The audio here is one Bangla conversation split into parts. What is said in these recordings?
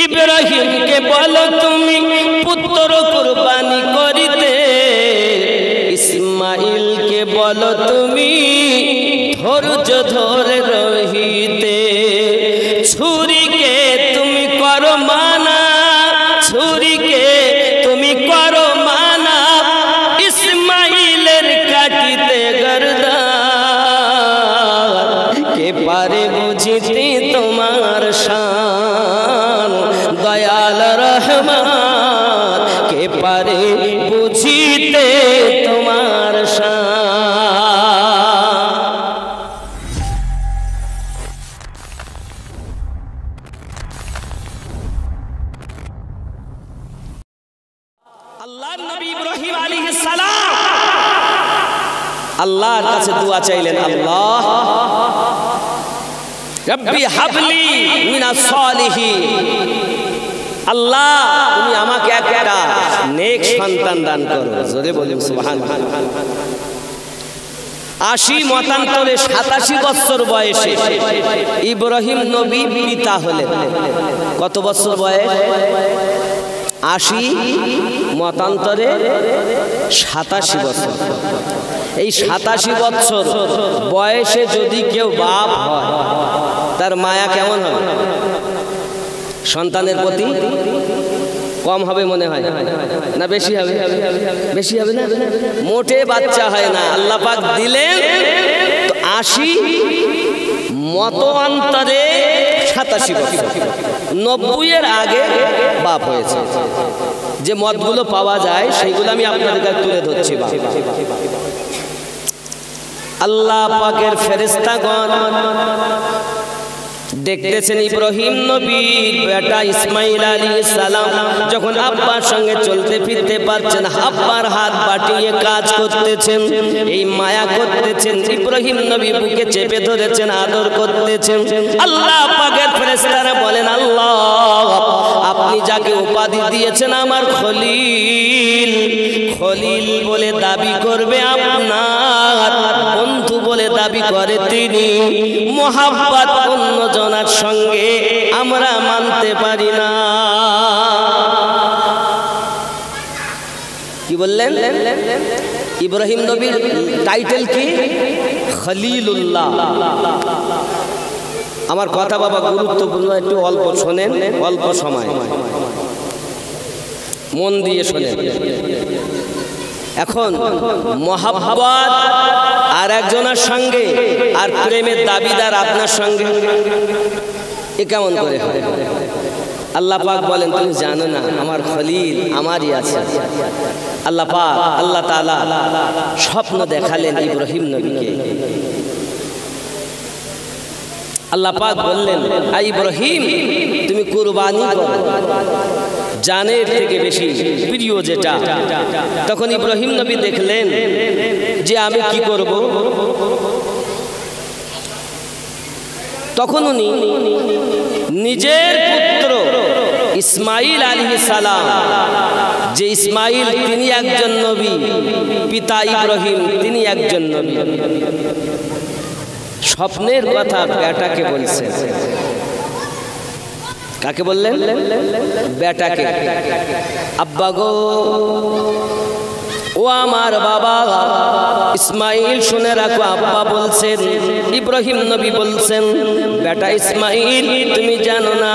ইব্রাহিমকে বলো তুমি পুত্র কুরবানি করিতে, ইসমাইলকে বলো তুমি ধৈর্য ধরে রহিতে। ছুরিকে তুমি করো মানা, ছুরিকে তুমি করো মানা, ইসমাইলের কাটিতে গর্দান। কে পারে বুঝিতে তোমার শান, দয়াল রহমান কে পারে বুঝিতে তোমার শান। আল্লাহর নবী ইব্রাহিম আলাইহিস সালাম আল্লাহর কাছে দোয়া চাইলেন, আল্লাহ রব্বি হাবলি মিনাস সালিহিন, আল্লাহ তুমি আমাকে একটা নেক সন্তান দান করো। জোরে বলুন সুবহানাল্লাহ। ৮০ মতান্তরে ৮৭ বছর বয়সে ইব্রাহিম নবী পিতা হলেন। কত বছর বয়স? ৮০ মতান্তরে ৮৭ বছর। এই ৮৭ বছর বয়সে যদি কেউ বাপ হয় তার মায়া কেমন হবে? সন্তানের প্রতি কম হবে মনে হয় না বেশি হবে? বেশি হবে না? মোটে বাচ্চা হয় না। আল্লাহ পাক দিলেন তো ৮০ মতান্তরে ৮৭ বছর, ৯০-এর আগে বাপ হয়েছে। যে মতগুলো পাওয়া যায় সেইগুলো আমি আপনাদের কাছে তুলে ধরছি। আল্লাহ পাকের ফেরেশতাগণ দেখতেছেন ইব্রাহিম নবীর বেটা ইসমাইল আলাইহিস সালাম যখন আব্বার সঙ্গে চলতে ফিরতে পারছেন, আব্বার হাত বাটিয়ে কাজ করতেছেন, এই মায়া করতেছেন। ইব্রাহিম নবী বুকে চেপে ধরেছেন, আদর করতেছেন। আল্লাহ পাকের ফেরেশতারা বলেন, আল্লাহ আপনি যাকে উপাধি দিয়েছেন আমার খলিল, খলিল বলে দাবি করবে আপনার, বন্ধু বলে দাবি করে তিনি, মোহাব্বত অন্য জনার সঙ্গে আমরা মানতে পারি না। কি বললেন? ইব্রাহিম নবীর টাইটেল কি? খলিলুল্লাহ। আমার কথা বাবা গুরুত্বপূর্ণ, একটু অল্প শোনেন, অল্প সময় মন দিয়ে শোনেন। এখন মোহাব্বত আর একজনের সঙ্গে আর প্রেমের দাবিদার আপনার সঙ্গে, এ কেমন করে হয়? আল্লাহ পাক বলেন তুমি জানো না আমার খলিল আমারই আছে। আল্লাহ পাক আল্লাহ তাআলা স্বপ্ন দেখালেন ইব্রাহিম নবীকে। আল্লাহ পাক বললেন, আই ইব্রাহিম তুমি কুরবানি করো, জানের থেকে বেশি প্রিয় যেটা। তখন ইব্রাহিম নবী দেখলেন যে আমি কি করব। তখন উনি নিজের পুত্র ইসমাইল আলাইহিস সালাম, যে ইসমাইল তিনি একজন নবী, পিতা ইব্রাহিম তিনি একজন নবী, স্বপ্নের কথা বেটাকে বলছেন। কাকে বললেন? বেটাকে। আব্বা গো, ও আমার বাবা ইসমাইল শুনে রাখো, আব্বা বলছেন, ইব্রাহিম নবী বলছেন, বেটা ইসমাইল তুমি জানো না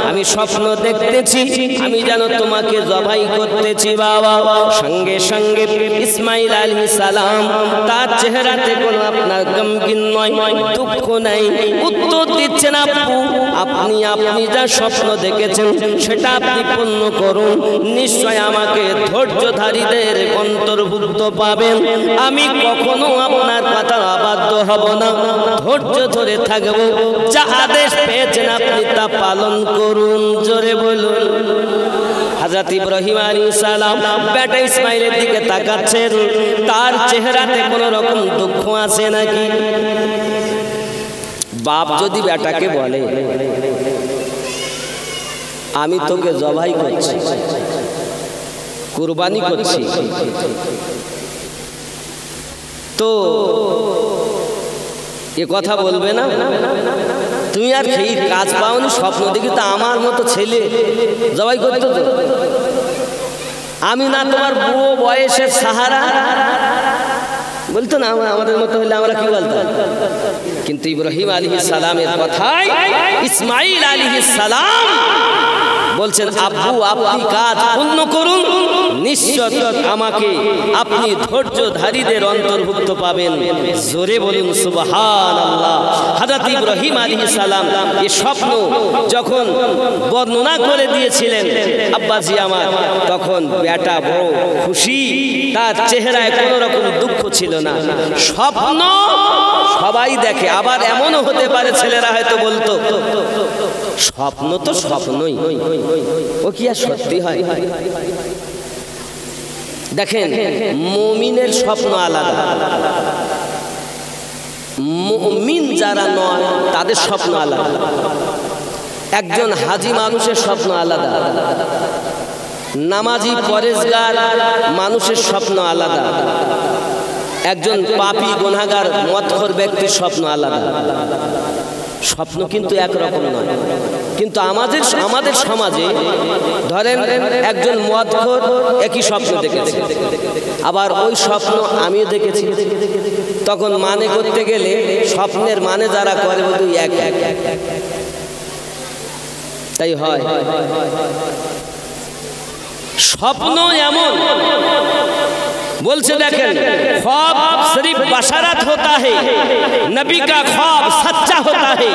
আমি স্বপ্ন দেখতেছি, আমি জানো তোমাকে জবাই করতেছি বাবা। সঙ্গে সঙ্গে ইসমাইল আলাইহিস সালাম তার চেহারাতে কোনো আপনার গমগিন নয়, দুঃখ নাই, উত্তর দিচ্ছেন, আব্বু আপনি যা স্বপ্ন দেখেছেন সেটা আপনি পূর্ণ করুন, নিশ্চয় আমাকে ধৈর্যধারীদের অন্তর্ভুক্ত পাবেন। আমি কখনো আপনার কথা অবাধ্য হব না, ধৈর্য ধরে থাকব, যা আদেশ পেয়েছেন আপনি তা পালন করুন। জোরে বলুন। হযরত ইব্রাহিম আলাইহিস সালাম বেটা ইসমাইলের দিকে তাকাচ্ছেন, তার চেহারাতে কোনো রকম দুঃখ আছে নাকি? বাপ যদি বেটাকে বলে আমি তোকে জবাই করছি, কুরবানি করছি, তো এ কথা বলবে না? তুমি আর সেই কাজ পাওনি, স্বপ্ন দেখি তো আমার মতো ছেলে জবাই করতো তো, আমি না তোমার বুড়ো বয়সের সাহারা, বলতো না আমাদের মতো হলে আমরা কি বলতাম। কিন্তু ইব্রাহিম আলাইহিস সালামের কথায় ইসমাঈল আলাইহিস সালাম বলছেন, আব্বু আপনি কাজ পূর্ণ করুন, নিশ্চয় আমাকে আপনি ধৈর্যধারীদের অন্তর্ভুক্ত পাবেন। জোরে বলুন সুবহানাল্লাহ। হযরত ইব্রাহিম আলাইহিস সালাম এই স্বপ্ন যখন বর্ণনা করে দিয়েছিলেন আব্বাজি আমার, তখন বেটা বড় খুশি, তার চেহারায় কোনো রকম দুঃখ ছিল না। স্বপ্ন সবাই দেখে, আবার এমনও হতে পারে ছেলেরা হয়তো বলতো স্বপ্ন তো স্বপ্নই, ও কি আর সত্যি হয়। দেখেন মুমিনের স্বপ্ন আলাদা, মুমিন যারা নয় তাদের স্বপ্ন আলাদা। একজন হাজি মানুষের স্বপ্ন আলাদা, নামাজি পরেজগার মানুষের স্বপ্ন আলাদা, একজন পাপী গুনাহগার মদখোর ব্যক্তির স্বপ্ন আলাদা। স্বপ্ন কিন্তু একরকম নয়। কিন্তু আমাদের সমাজে ধরেন একজন মদখোর একই স্বপ্ন দেখেছে, আবার ওই স্বপ্ন আমিও দেখেছি। তখন মানে করতে গেলে স্বপ্নের মানে যারা করে বলতে এক এক, তাই হয়। স্বপ্ন এমন बोलते देखें ख्वाब सिर्फ बशरत होता है, नबी का ख्वाब सच्चा होता है,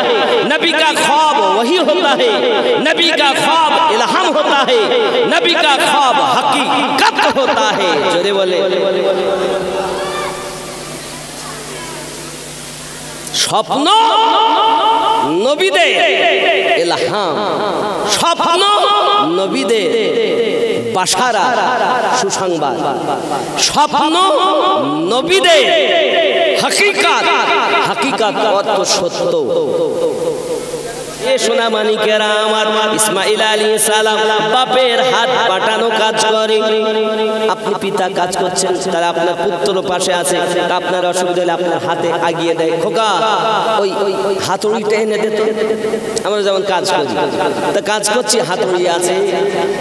नबी का ख्वाब वही होता है, नबी का ख्वाब इल्हाम होता है, नबी का ख्वाब हकीकत होता है। जोरे बोले স্বপ্ন নবীদের ইলহাম, স্বপ্ন নবীদের বাশারা সুসংবাদ, স্বপ্ন নবীদের হাকিকাত, হাকিকাত অর্থ সত্য। সোনা মানিকেরা আমার, ইসমাঈল আলাইহিস সালাম বাপের হাত পাঠানো কাজ করে। আপনি পিতা কাজ করছেন, তারা আপনার পুত্র পাশে আছে, তা আপনার অসুবিধা হলে আপনার হাতে আগিয়ে দেয়, খোকা ওই হাতুড়িটা এনে দে তো। আমরা যেমন কাজ করি, তা কাজ করছি, হাতুড়ি আছে,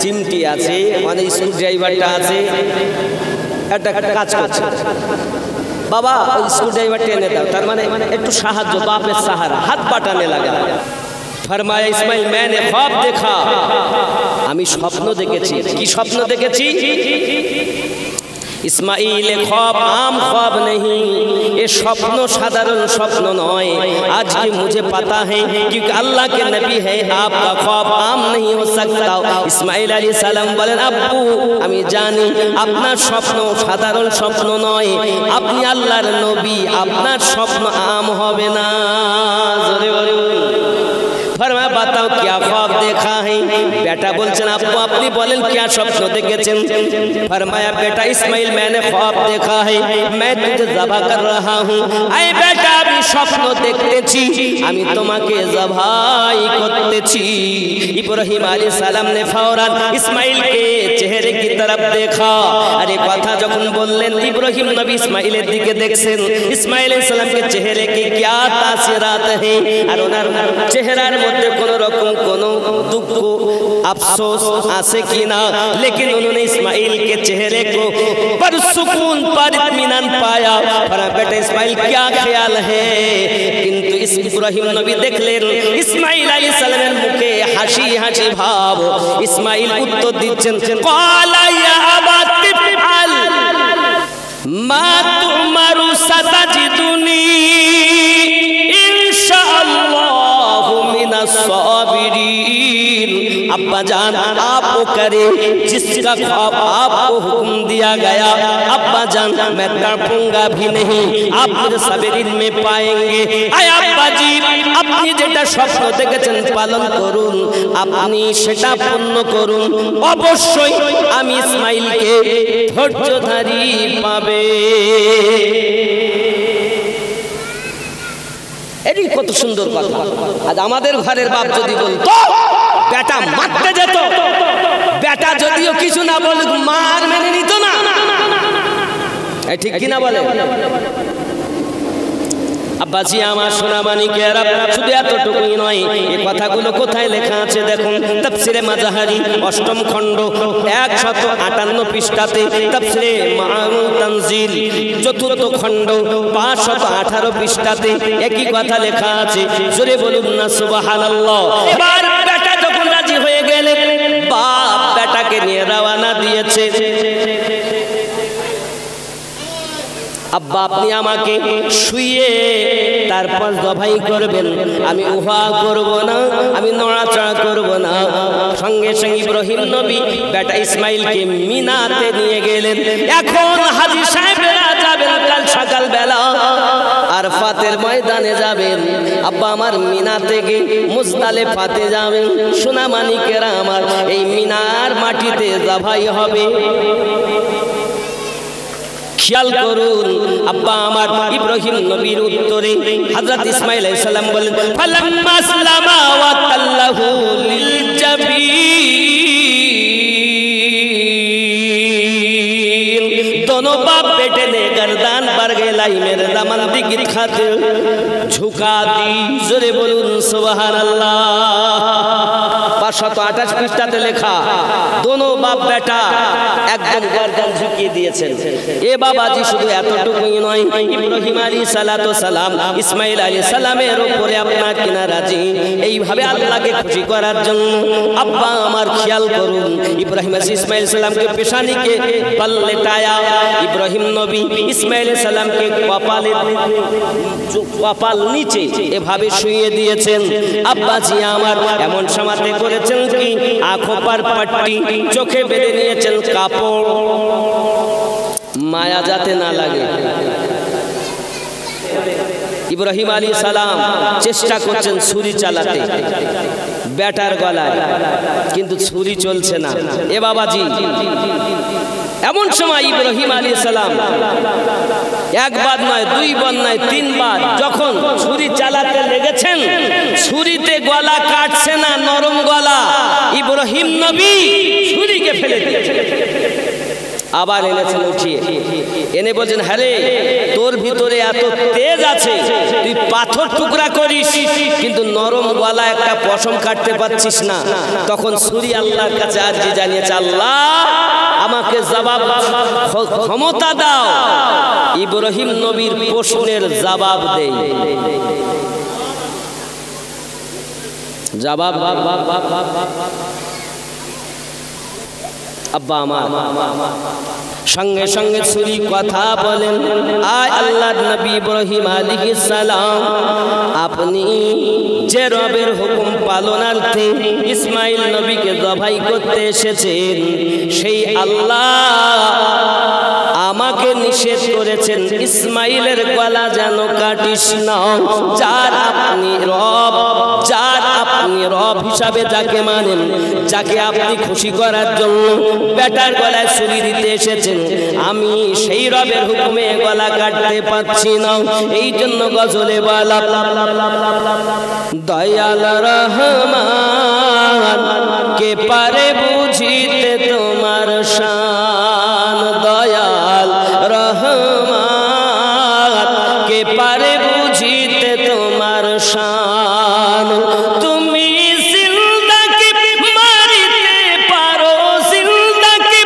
চিমটি আছে, মানে স্ক্রু ড্রাইভারটা আছে, একটা কাজ করছে, বাবা ওই স্ক্রু ড্রাইভারটা এনে দাও, তার মানে একটু সাহায্য, বাপের সাহারা, হাত পাঠানে লাগে। फरमाया इस्माइल मैंने ख्वाब देखा, आमी स्वप्न देखेছি। की स्वप्न देखेছি? इस्माइल ख्वाब आम ख्वाब नहीं, ये स्वप्न साधारण स्वप्न नয়। आज की मुझे पता है क्योंकि अल्लाह के नबी है, आपका ख्वाब आम नहीं हो सकता। इस्माइल अलैहिस सालाम বলেন, আব্বু আমি জানি আপনার স্বপ্ন সাধারণ স্বপ্ন নয়, আপনি আল্লাহর নবী, আপনার স্বপ্ন आम হবে না। জোরে বলুন। फरमाया बताओ क्या ख्वाब देखा है? बेटा बोलছেন আব্বু আপনি বলেন क्या स्वप्न देखेছেন? फरमाया बेटा इस्माइल मैंने ख्वाब देखा है, मैं तुझे ज़बह कर रहा हूँ। আয় बेटा আমি স্বপ্ন দেখতেছি আমি তোমাকে জবাই করতেছি। इब्राहिम अलैहिस सलाम ने फौरन इस्माइल के चेहरे की तरफ देखा। अरे কথা যখন বললেন ইব্রাহিম নবী ইসমাইলের দিকে দেখছেন, ইসমাইল আলাইহিস সালামকে চেহারে কি क्या तासीरात है, আর ওনার চেহারার মধ্যে কোন রকম কোন दुख अफसोस आसे की ना, लेकिन उन्होंने इस्माइल के चेहरे को पर सुकून पर इत्मीनान पाया। फरमाया बेटा इस्माइल क्या ख्याल है? किंतु इस इब्राहिम नबी देखलेन इस्माइल अलैहिस सालामेर मुखे हासि हासि भाव। इस्माइल उत्तर दिচ্ছেন क्वाला या अबा तिफअल मा तुमारु सताजिदुनी इंशाअल्लाह मिनास साबिरीन। अब्बा जान आप वो करे जिसका ख्वाब आपको हुक्म दिया गया। अब्बा जान मैं तड़पूंगा भी नहीं, आप मुझे साबिरीन में पाएंगे। आय अब्बा जी আপনি যেটা স্বপ্ন দেখেছেন পালন করুন, আপনি সেটা পূর্ণ করুন, অবশ্যই আমি ইসমাইলকে ধৈর্যধারী পাবে। এটাই কত সুন্দর কথা। আজ আমাদের ঘরের বাপ যদি বলতো বেটা মারতে যেত, বেটা যদিও কিছু না বলুক মার মেনে নিত না, ঠিক কিনা বলে? আব্বাজি আমার সোনামানিকেরা, শুধু এতটুকুই নয়, এই কথাগুলো কোথায় লেখা আছে দেখুন, তাফসিরে মাজাহারি ৮ম খণ্ড ১৫৮ পৃষ্ঠাতে, তাফসিরে মাআনুল তানজিল ৪র্থ খণ্ড ৫১৮ পৃষ্ঠাতে একই কথা লেখা আছে। জোরে বলুন না সুবহানাল্লাহ। এবার বেটা যখন রাজি হয়ে গেলে, বাপ বেটাকে নিয়ে রওনা দিয়েছে। আব্বা আপনি আমাকে শুইয়ে তারপর জবাই করবেন, আমি উহা করব না, আমি নড়াচড়া করব না। সঙ্গে সঙ্গে ইব্রাহিম নবী বেটা ইসমাইলকে মিনাতে নিয়ে গেলেন। এখন হাজী সাহেবেরা যাবেন কাল সকাল বেলা আরফাতের ময়দানে যাবেন। আব্বা আমার মিনা থেকে মুজদালিফাতে যাবেন। সোনামানিকেরা আমার, এই মিনার মাটিতে জবাই হবে। খেয়াল করুন আব্বা আমার ইব্রাহিম নবীর উত্তরে হযরত ইসমাঈল আলাইহিস সালাম বলেন, ফালাম্মা আসলামা ওয়া তাল্লাহু লিল জাবিন, दोनों बाप बेटे ने गर्दन पर गलाई मेरे दामन दी खातिर झुका दी। जोरे बोलुन सुबहानाल्लाह। 528 পৃষ্ঠাতে লেখা, दोनों बाप बेटा একদম গর্দান ঝুঁকিয়ে দিয়েছেন। এ বাবাজি শুধু এতটুকুই নয়, ইব্রাহিম আলাইহিস সালাতু সালাম ইসমাঈল আলাইহিস সালামের উপরে আপনার কিনা রাজি, এইভাবে আল্লাহকে খুশি করার জন্য। আব্বা আমার খেয়াল করুন, ইব্রাহিম আলাইহিস ইসমাঈল সালামকে পেশানিকে পাল্লেটায়া, ইব্রাহিম নবী ইসমাঈল সালামকে কপাল নিচে এভাবে শুইয়ে দিয়েছেন। আব্বাজি আমার এমন সমাতে করেছেন কি, আঁখোপার পাট্টি চোখে বেঁধে নিয়েছেন কাপড়, মায়া যাতে না লাগে। ইব্রাহিম আলাইহিস সালাম চেষ্টা করছেন ছুরি চালাতে বেটার গলায়, কিন্তু ছুরি চলছে না। এ বাবাজি এমন সময় ইব্রাহিম আলাইহিস সালাম একবার নয়, দুইবার নয়, তিনবার যখন ছুরি চালাতে লেগেছেন, ছুরিতে গলা কাটছে না, নরম গলা। ইব্রাহিম নবী ছুরিকে ফেলে দিয়েছেন, আবার এনেছেন উঠিয়ে, এনে বলছেন, হ্যাঁ রে, তোর ভিতরে এত তেজ আছে, তুই পাথর টুকরা করিস, কিন্তু নরম গলা একটা পশম কাটতে পারছিস না। তখন ছুরি আল্লাহর কাছে আরজি জানিয়েছে, আল্লাহ আমাকে জবাব ক্ষমতা দাও। ইব্রাহিম নবীর প্রশ্নের জবাব দেই, জবাব আব্বা আমার সঙ্গে সঙ্গে ছুরি কথা বলেন, আয় আল্লাহর নবী ইব্রাহিম আলাইহিস সালাম, আপনি যে রবের হুকুম পালনার্থে ইসমাইল নবীকে জবাই করতে এসেছেন, সেই আল্লাহ আমাকে নিষেধ করেছেন ইসমাইলের গলা যেন কাটিস না। যার আপনি রব হিসাবে যাকে মানেন, যাকে আপনি খুশি করার জন্য বেটার গলায় ছুরি দিতে এসেছেন, আমি সেই রবের হুকুমে গলা কাটতে পারছি না। এই জন্য গজলে বলা, দয়াল রহমান কে পারে বুঝিতে তোমার শান, দয়াল রহমান কে পারে বুঝিতে তোমার শান। তুমি জিন্দাকে মারিতে পারো, জিন্দাকে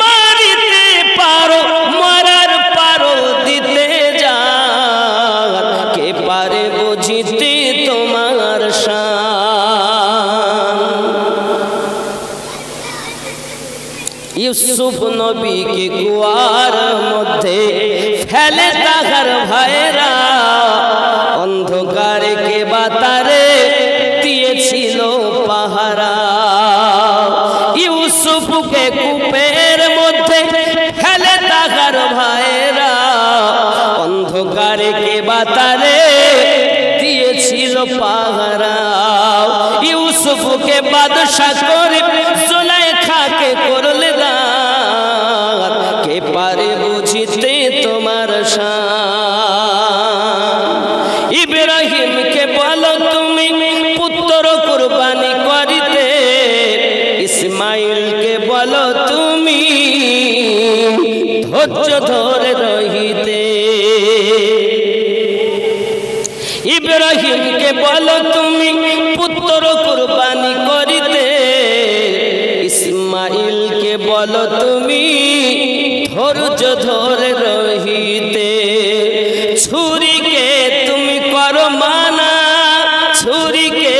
মারিতে পারো, মরার পারো দিতে যান, কে পারে বুঝিতে তোমার শান। ইউসুফ নবীকে কুয়ার মধ্যে ফেলে তাহার ভাইরা, অন্ধকারে কে বাতারে দিয়েছিল পাহারা। ইউসুফকে কূপের মধ্যে ফেলে তাহার ভাইরা, অন্ধকারে কে বাতারে দিয়েছিল পাহারা। ইউসুফকে বাদশা করে জুলাইখাকে করলে দান, কে পারে বুঝিতে তোমার শান। ইব্রাহিমকে বলো তুমি পুত্র কুরবানি করিতে, ইসমাইলকে বলো তুমি ধৈর্য ধরে রহিতে। বলো তুমি ধৈর্য ধরে রহিতে, ছুরিকে তুমি করো মানা, ছুরিকে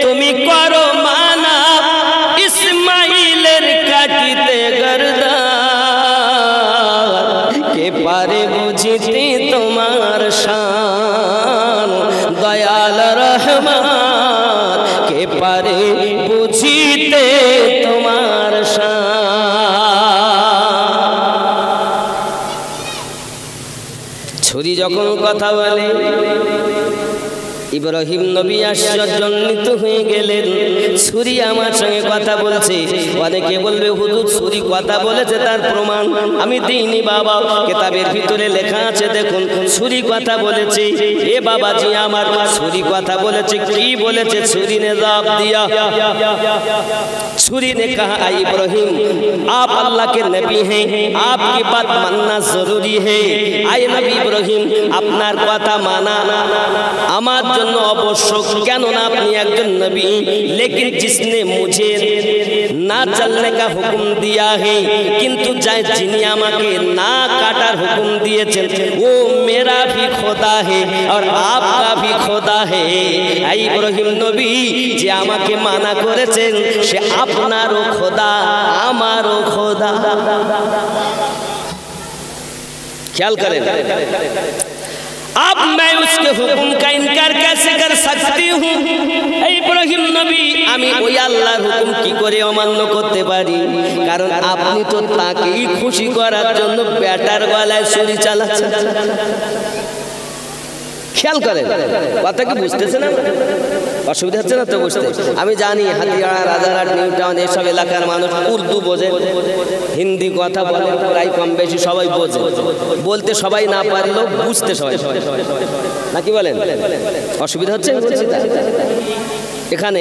তুমি করো মানা, ইসমাইলের কাটিতে গর্দান। কে পারে বুঝিতে তোমার শান দয়াল রহমান, কে পারে বুঝিতে তোমার শান। ছুরি যখন কথা বলে, ইব্রাহিম নবী আশ্চর্যান্বিত হয়ে গেলেন। ছুরি আমার সঙ্গে কথা বলছে। অনেকে বলবে হুজুর ছুরি কথা বলেছে, তার প্রমাণ আমি দিইনি বাবা। কিতাবের ভিতরে লেখা আছে দেখুন, ছুরি কথা বলেছে। এ বাবাজি আমার, ছুরি কথা বলেছে। কি বলেছে? ছুরি ने जवाब दिया, छुरी ने कहा इब्राहिम आप अल्लाह के नबी हैं, आपकी बात मानना जरूरी है। आए नबी इब्राहिम আপনার কথা মানা আমার জন্য आवश्यक, কেন না আপনি একজন नबी। लेकिन जिसने मुझे ना चलने का हुक्म दिया है, किंतु जिन्हें আমাকে ना काटार हुक्म दिएছেন, वो मेरा भी खुदा है और आपका भी खुदा है। इब्राहिम नबी যে আমাকে মানা করেছেন, সে আপনারও খোদা আমারও খোদা। ख्याल करें, अब मैं उसके हुक्म का इनकार कैसे कर सकती हूँ? इब्राहिम नबी আমি ওই আল্লাহর হুকুম কি করে অমান্য করতে পারি? কারণ আপনি তো তাকেই খুশি করার জন্য ব্যাটার গলায় ছুরি চালাচ্ছেন। খেয়াল করেন, কথা কি বুঝতেছেন? অসুবিধা হচ্ছে না তো বুঝতে? আমি জানি হাতিয়াড়া, রাজারহাট, নিউ টাউন এসব এলাকার মানুষ উর্দু বোঝে, হিন্দি কথা বলে, প্রায় কম বেশি সবাই বোঝে। বলতে সবাই না পারলেও বুঝতে সবাই, নাকি বলেন? অসুবিধা হচ্ছে এখানে?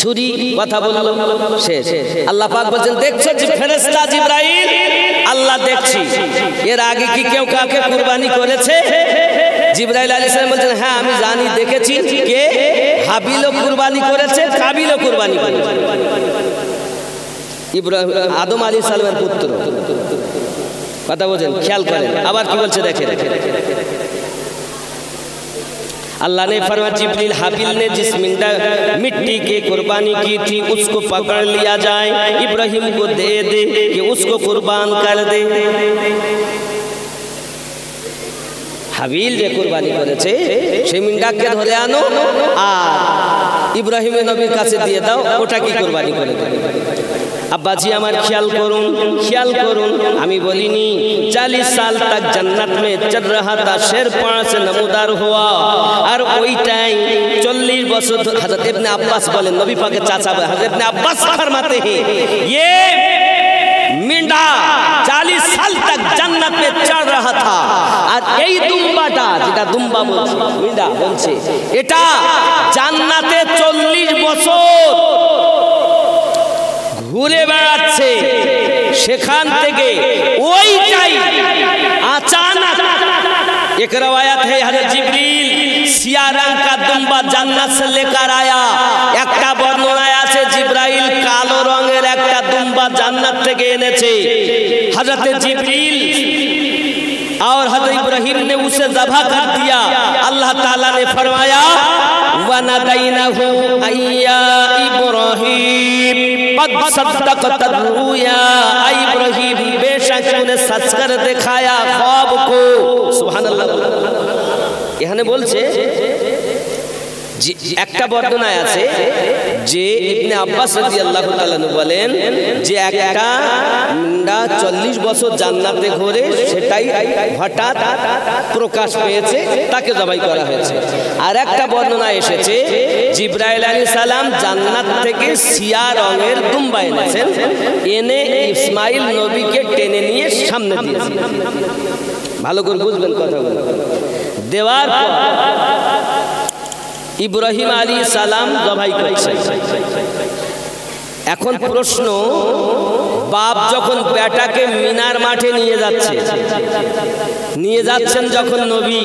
ছুরি কথা বললো শেষ। আল্লাহ পাক বলছেন, দেখছো যে ফেরেশতা জিবরাইল, আল্লাহ দেখছি। এর আগে কি কেউ কাউকে কুরবানি করেছে? জিবরাইল আলাইহিস সালাম বলছেন, হ্যাঁ আমি জানি, দেখেছি। কে? হাবিলও কুরবানি করেছে, কাবিলও কুরবানি করেছে। ইব্রাহিম আদম আলাইহিস সালামের পুত্র। কথা বলেন, খেয়াল করেন। আবার কি বলছে দেখেন, अल्लाह ने फरमाया जिब्रील हाबिल ने जिस मिट्टी की कुर्बानी की थी उसको पकड़ लिया जाए, इब्राहिम को दे दे कि उसको कुर्बान कर दे। হাবিল যে কুরবানি করেছে সেই মিন্ডাকে ধরে আনো আর ইব্রাহিমের নবীর কাছে দিয়ে দাও, ওটা কি কুরবানি করে দেবে। अब्बाजी আমার ख्याल करूँ আমি বলিনি 40 साल तक जन्नत में चल रहा था, शेर पाँच से नमूदार हुआ। और वही टाइम 40 बছর हजरत इब्ने अब्बास बोले, नबी पाक के चाचा हजरत इब्ने अब्बास फरमाते हैं, ये मिंडा 40 साल तक जन्नत में चल रहा था। और এই দুম্বাটা, যেটা দুম্বা বলছে, মিন্ডা বলছে, এটা জান্নাতে 40 বছর ঘুরে বেড়াচ্ছে। সেখান থেকে ওইটাই अचानक एक रवायत है हज़रत जिब्रील सिया रंग का दुम्बा जन्नत से लेकर आया। একটা বর্ণনায় আছে জিব্রাইল কালো রঙের একটা দুম্বা জান্নাত থেকে এনেছে। हज़रत जिब्रील और हज़रत इब्राहिम ने उसे ज़बह कर दिया। अल्लाह ताला ने फरमाया वनदैनाहु अय्या इब्राहिम कद सद्दक़त रुया, इब्राहिम बेशक तूने सच कर दिखाया ख्वाब को। सुबहानअल्लाह। এখানে বলছে যে একটা বর্ণনায় আছে যে ইবনে আব্বাস রাদিয়াল্লাহু তাআলা বলেন যে একটা মুন্ডা 40 বছর জান্নাতে ঘুরে, সেটাই হঠাৎ প্রকাশ পেয়েছে, তাকে জবাই করা হয়েছে। আর একটা বর্ণনা এসেছে জিবরাইল আলাইহিস সালাম জান্নাত থেকে সিয়া রঙের দুম্বা এনেছেন, এনে ইসমাইল নবীকে টেনে নিয়ে সামনে দিয়েছেন। ভালো করে বুঝবেন কথাগুলো। দেওয়ার পর ইব্রাহিম আলাইহিস সালাম জবাই করছেন। এখন প্রশ্ন, বাপ যখন বেটাকে মিনার মাঠে নিয়ে যাচ্ছে, নিয়ে যাচ্ছেন যখন নবী,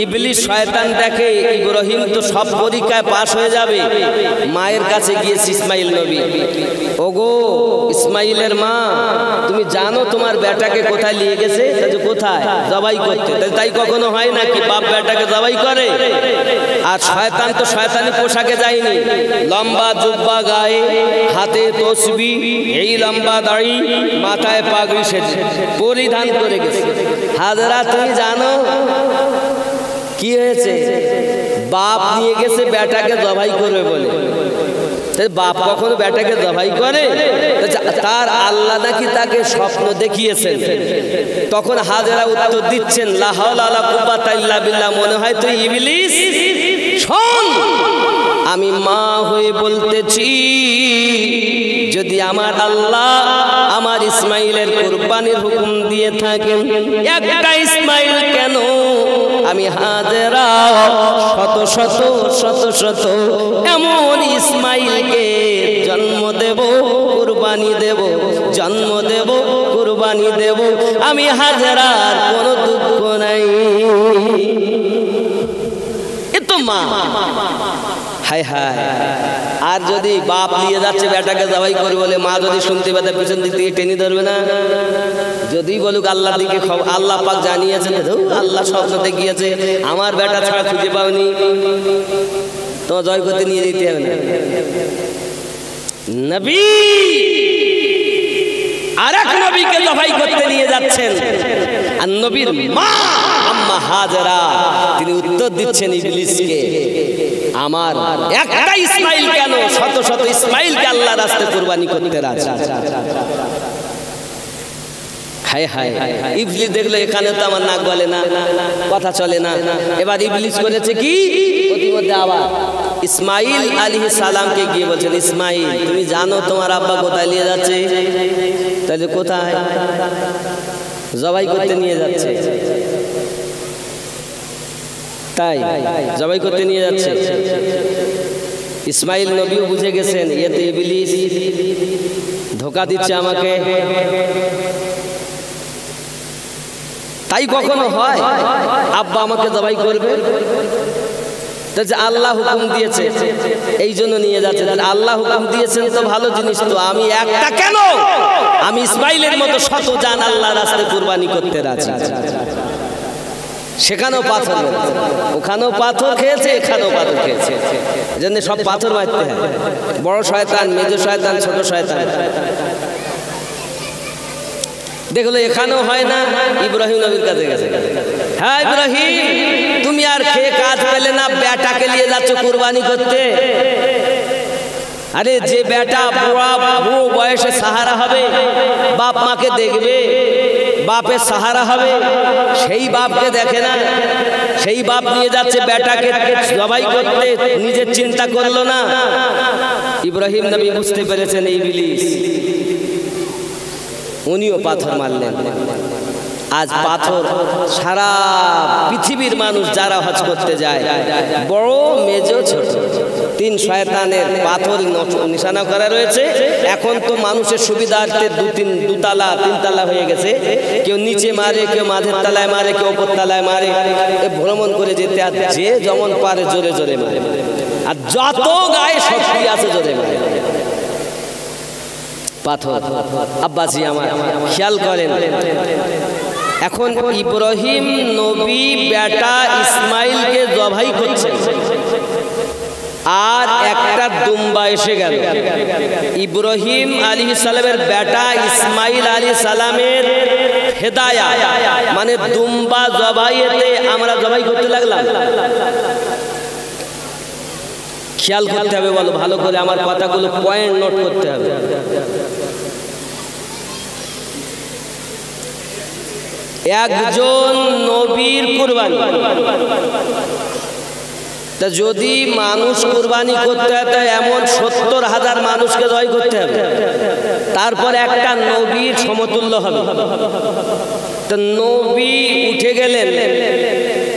ইবলিস শয়তান দেখে ইব্রাহিম তো সব পরীক্ষায় পাশ হয়ে যাবে, মায়ের কাছে গিয়েছে ইসমাইল নবী, ওগো ইসমাইলের মা, তুমি জানো তোমার বেটাকে কোথায় নিয়ে গেছে? কোথায়? জবাই করতে। তাই কখনো হয় নাকি বাপ বেটাকে জবাই করে? আর শয়তান তো শয়তানি পোশাকে যায়নি, লম্বা জুব্বা গায়ে, হাতে তসবি, এই লম্বা দাড়ি, মাথায় পাগড়ি সেজে পরিধান করে গেছে। হাজরা তুমি জানো কি হয়েছে? বাপ নিয়ে গেছে বেটাকে জবাই করবে বলে। বাপ কখনো বেটাকে জবাই করে? তার আল্লাহ নাকি তাকে স্বপ্ন দেখিয়েছেন। তখন হাজেরা উত্তর দিচ্ছেন, লা হাওলা ওয়ালা কুওয়াতা ইল্লা বিল্লাহ, মনে হয় তুই ইবলিস। শোন, আমি মা হয়ে বলতেছি, যদি আমার আল্লাহ আমার ইসমাইলের কুরবানির হুকুম দিয়ে থাকেন, একটা ইসমাইল কেন, আমি হাজেরা শত শত শত শত এমন ইসমাইলকে জন্ম দেব, কুরবানি দেব, জন্ম দেব, কুরবানি দেব, আমি হাজেরার কোনো দুঃখ নাই। এ তো মা। হায় হায়, আর যদি বাপ নিয়ে যাচ্ছে বেটাকে জবাই করে বলে, মা যদি শুনতে পাবে পিছন দিক থেকে টেনে ধরবে না? যদি বলুক আল্লাহর দিকে, আল্লাহ পাক জানিয়েছেন, আল্লাহ স্বপ্ন দেখিয়েছে, আমার বেটা ছাড়া খুঁজে পাওনি, তোমার জয় করতে নিয়ে যেতে হবে না। নবী আরেক নবীকে জবাই করতে নিয়ে যাচ্ছেন, আর নবীর মা আম্মা হাজেরা তিনি উত্তর দিচ্ছেন ইবলিসকে, আমার একটা ইসমাইল কেন, শত শত ইসমাইলকে আল্লাহ রাস্তায় কুরবানি করতে রাজি। হায় হায়, ইবলিস দেখলো এখানে তো আমার নাক গলে না, কথা চলে না। এবার ইবলিস করেছে কি, প্রতিমধ্যে আবার ইসমাইল আলাইহিস সালামকে গিয়ে বলছেন, ইসমাইল তুমি জানো তোমার আব্বা কোথায় নিয়ে যাচ্ছে? তাহলে কোথায়? জবাই করতে নিয়ে যাচ্ছে। তাই জবাই করতে নিয়ে যাচ্ছে। ইসমাইল নবীও বুঝে গেছেন, এতে ইবলিস ধোঁকা দিচ্ছে আমাকে। তাই কখনো হয় আব্বা আমাকে জবাই করবে? আল্লাহ হুকুম দিয়েছে, এই জন্য নিয়ে যাচ্ছে। আল্লাহ হুকুম দিয়েছেন তো ভালো জিনিস, তো আমি একটা কেন, আমি ইসমাইলের মতো শত জান আল্লাহ রাস্তায় কুরবানি করতে রাজি। সেখানেও পাথর, ওখানেও পাথর খেয়েছে, এখানেও পাথর খেয়েছে, এজন্য সব পাথর মারতে হয়। বড় শয়তান, মেজো শয়তান, ছোট শয়তান। দেখলো এখানেও হয় না, ইব্রাহিম নবীর কাছে গেছে, হ্যাঁ ইব্রাহিম তুমি আর খেয়ে কাজ পেলে না, বেটাকে নিয়ে যাচ্ছ কুরবানি করতে। আরে যে বেটা বুড়ো বয়সে সাহারা হবে, বাপ মাকে দেখবে, বাপের সাহারা হবে, সেই বাপকে দেখে না, সেই বাপ নিয়ে যাচ্ছে বেটাকে জবাই করতে, নিজের চিন্তা করলো না। ইব্রাহিম নবী বুঝতে পেরেছেন ইবলিস, উনিও পাথর মারলেন। আজ পাথর সারা পৃথিবীর মানুষ যারা হজ করতে যায়, বড় মেজো ছোট, তিন শয়তানের পাথর নিশানা করা রয়েছে। এখন তো মানুষের সুবিধার্থে দুতলা তিনতলা হয়ে গেছে, কেউ নিচে মারে, কেউ মাঝের তলায় মারে, কেউ ওপর তলায় মারে, ভ্রমণ করে যেতে, আর যে যেমন পারে জোরে জোরে মারে, আর যত গায়ে শক্তি আছে জোরে মারে পাথর। আব্বাজি আমার খেয়াল করেন, এখন ইব্রাহিম নবী বেটা ইসমাইলকে জবাই করছেন, আর একটা দুম্বা এসে গেল। ইব্রাহিম আলাইহিস সালামের বেটা ইসমাইল আলাইহিস সালামের হেদায়া, মানে দুম্বা জবাইতে আমরা জবাই করতে লাগলাম। খেয়াল করতে হবে, বলো ভালো করে, আমার কথাগুলো পয়েন্ট নোট করতে হবে। একজন নবীর কুরবানি, তা যদি মানুষ কুরবানি করতে হয় তা এমন 70,000 মানুষকে জয় করতে হবে, তারপর একটা নবীর সমতুল্য হবে। তো নবী উঠে গেলেন,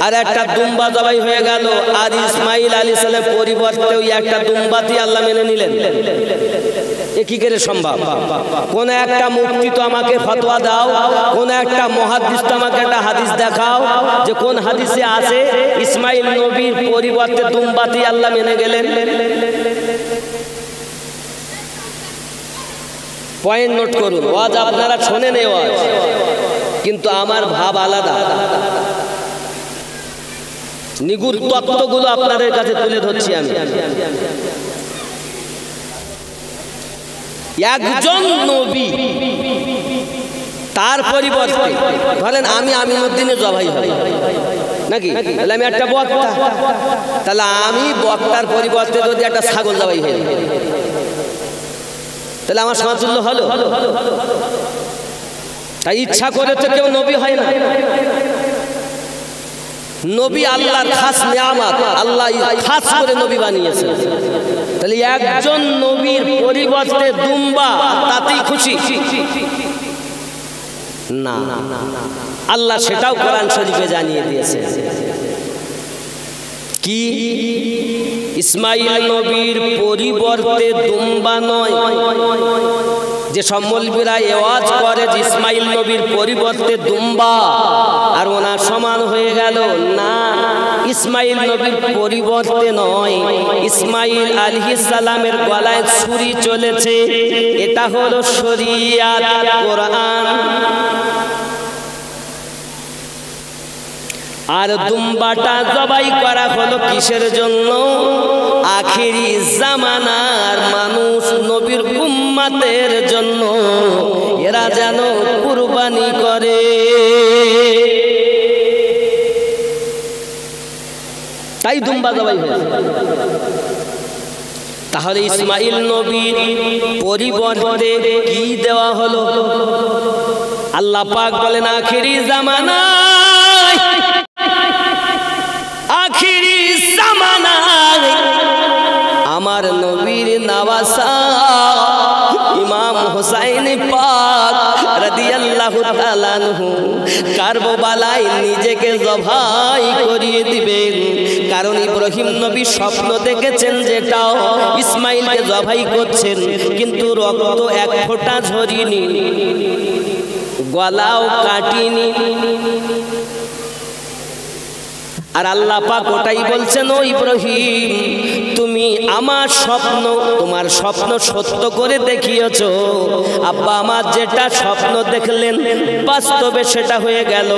আর একটা দুম্বা জবাই হয়ে গেল, আর ইসমাইল আলাইহিস সালামের পরিবর্তে ওই একটা দুম্বাতি আল্লাহ মেনে নিলেন। এ কি করে সম্ভব? কোন একটা মুফতি তো আমাকে ফতোয়া দাও, কোন একটা মুহাদ্দিস তো আমাকে একটা হাদিস দেখাও যে কোন হাদিসে আছে ইসমাইল নবীর পরিবর্তে দুম্বাতি আল্লাহ মেনে গেলেন। পয়েন্ট নোট করুন, ওয়াজ আপনারা শোনেন এই ওয়াজ, কিন্তু আমার ভাব আলাদা। নিগুড় তত্ত্বগুলো আপনাদের কাছে তুলে ধরছি আমি। একজন নবী তার পরিবর্তে ধরেন আমি আমিনুদ্দিনের জবাই হই নাকি, তাহলে আমি একটা বক্তা, তাহলে আমি বক্তার পরিবর্তে যদি একটা ছাগল জবাই হই তাহলে আমার সমাজুল্য হলো? তাই ইচ্ছা করে তো কেউ নবী হয় না। নবী আল্লাহর খাস নিয়ামত, আল্লাহ খাস করে নবী বানিয়েছেন। তাহলে একজন নবীর পরিবর্তে দুম্বা তাতেই খুশি না, আল্লাহ সেটাও কোরআন শরীফে জানিয়ে দিয়েছে। কি ইসমাইল নবীর পরিবর্তে দুম্বা নয়। যে সব মৌলবীরা ওয়াজ করে যে ইসমাইল নবীর পরিবর্তে দুম্বা আর ওনার সমান হয়ে গেল, না, ইসমাইল নবীর পরিবর্তে নয়, ইসমাইল আলাইহিস সালামের গলায় ছুরি চলেছে, এটা হলো শরীয়ত কোরআন। আর দুম্বাটা জবাই করা হলো কিসের জন্য? আখিরি জামানার মানুষ নবীর উম্মতের জন্য, এরা যেন কুরবানি করে। তাই দুম্বা জবাই হয়েছে। তাহলে ইসমাইল নবীর পরিবর্তে কি দেওয়া হলো? আল্লাহ পাক বলেন আখিরি জামানায়, আখিরি জামানায় আমার নবীর নওয়াসা ইমাম হুসাইন পাক রাদিয়াল্লাহু তাআলা আনহু কারবালায় নিজেকে জবাই করিয়ে দিবেন। কারণ ইব্রাহিম নবী স্বপ্ন দেখেছেন যেটা ইসমাইলকে জবাই করছেন, কিন্তু রক্ত এক ফোঁটা ঝরিনি, গলাও কাটিনি। আর আল্লাহ পাক ওটাই বলছেন, ও ইব্রাহিম তুমি আমার স্বপ্ন, তোমার স্বপ্ন সত্য করে দেখিয়েছো। আব্বা আমার যেটা স্বপ্ন দেখলেন বাস্তবে সেটা হয়ে গেল,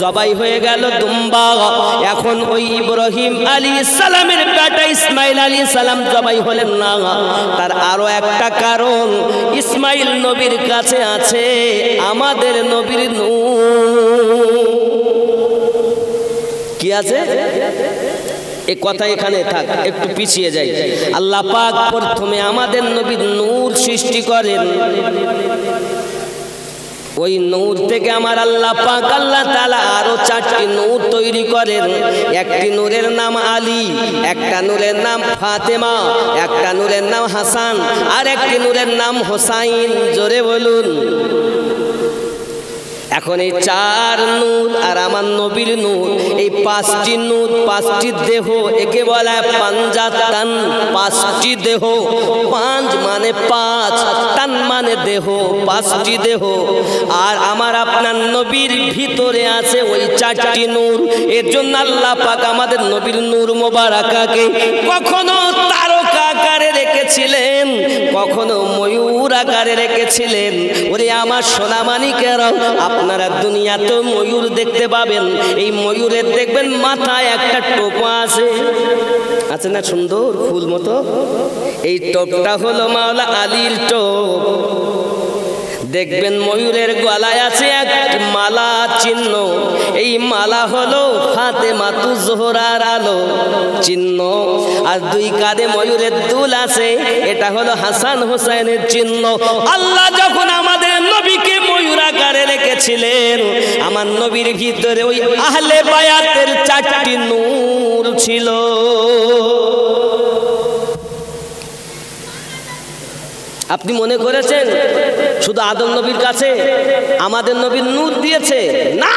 জবাই হয়ে গেল দুম্বা। এখন ওই ইব্রাহিম আলাইহিস সালামের বেটা ইসমাইল আলাইহিস সালাম জবাই হলেন না। তার আরো একটা কারণ, ইসমাইল নবীর কাছে আছে আমাদের নবীর নূর। কি আছে? এই কথা এখানে থাক, একটু পিছিয়ে যাই। আল্লাহ পাক প্রথমে আমাদের নবীর নূর সৃষ্টি করেন, ওই নূর থেকে আমার আল্লাহ পাক আল্লাহ তাআলা আরো 4টি নূর তৈরি করেন। একটি নূরের নাম আলী, একটা নূরের নাম ফাতেমা, একটা নূরের নাম হাসান, আর একটি নূরের নাম হোসাইন। জোরে বলুন। এখন এই 4 নূর আর আমার নবীর নূর, এই 5টি নূর, 5টি দেহ, একে বলা হয় পাঞ্জাতান। 5টি দেহ, 5 মানে 5, তান মানে দেহ, 5টি দেহ। আর আমার আপনার নবীর ভিতরে আছে ওই 4টি নূর। এর জন্য আল্লাহ পাক আমাদের নবীর নূর মোবারকাকে কখনো তারকা আকারে রেখেছিলেন, কখনো ময়ূর আকারে রেখেছিলেন। ওরে আমার সোনামানিকেরা, আপনারা দুনিয়াতে ময়ূর দেখতে পাবেন, এই ময়ূরের দেখবেন মাথায় একটা টোপা আছে না, সুন্দর ফুল মতো। এই টোপটা হলো মাওলা আলীর টোপ। দেখবেন ময়ূরের গলায় আছে একটি মালা চিহ্ন, এই মালা হলো ফাতেমাতু জোহরার আলো চিহ্ন। আর 2 কাঁধে ময়ূরের দুল আছে, এটা হলো হাসান হোসেনের চিহ্ন। আল্লাহ যখন আমাদের নবীকে ময়ূর আকারে রেখেছিলেন, আমার নবীর ভিতরে ওই আহলে বায়াতের 4টি নূর ছিল। আপনি মনে করেছেন শুধু আদম নবীর কাছে আমাদের নবীর নূর দিয়েছে? না।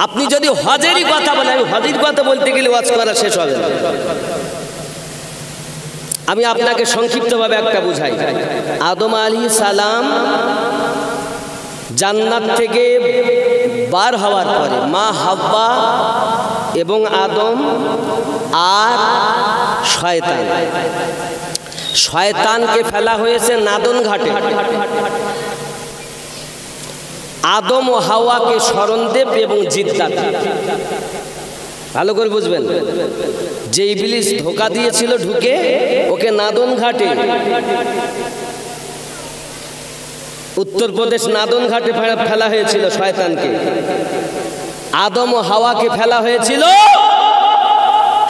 আপনি যদি হজেরই কথা বলেন, আমি হজের কথা বলতে গেলে ওয়াজ করা শেষ হবে না। আমি আপনাকে সংক্ষিপ্তভাবে একটা বুঝাই। আদম আলাইহিস সালাম জান্নাত থেকে বার হওয়ার পরে মা হাওয়া এবং আদম আর শয়তানকে ফেলা হয়েছে নাদন ঘাটে। আদম ও হাওয়াকে শরণদেব এবং জিদ্দাত, ভালো করে বুঝবেন, যে ইবলিস ধোঁকা দিয়েছিল ঢুকে ওকে নাদন ঘাটে, উত্তরপ্রদেশ নাদন ঘাটে ফেলা হয়েছিল শয়তানকে। আদম ও হাওয়াকে ফেলা হয়েছিল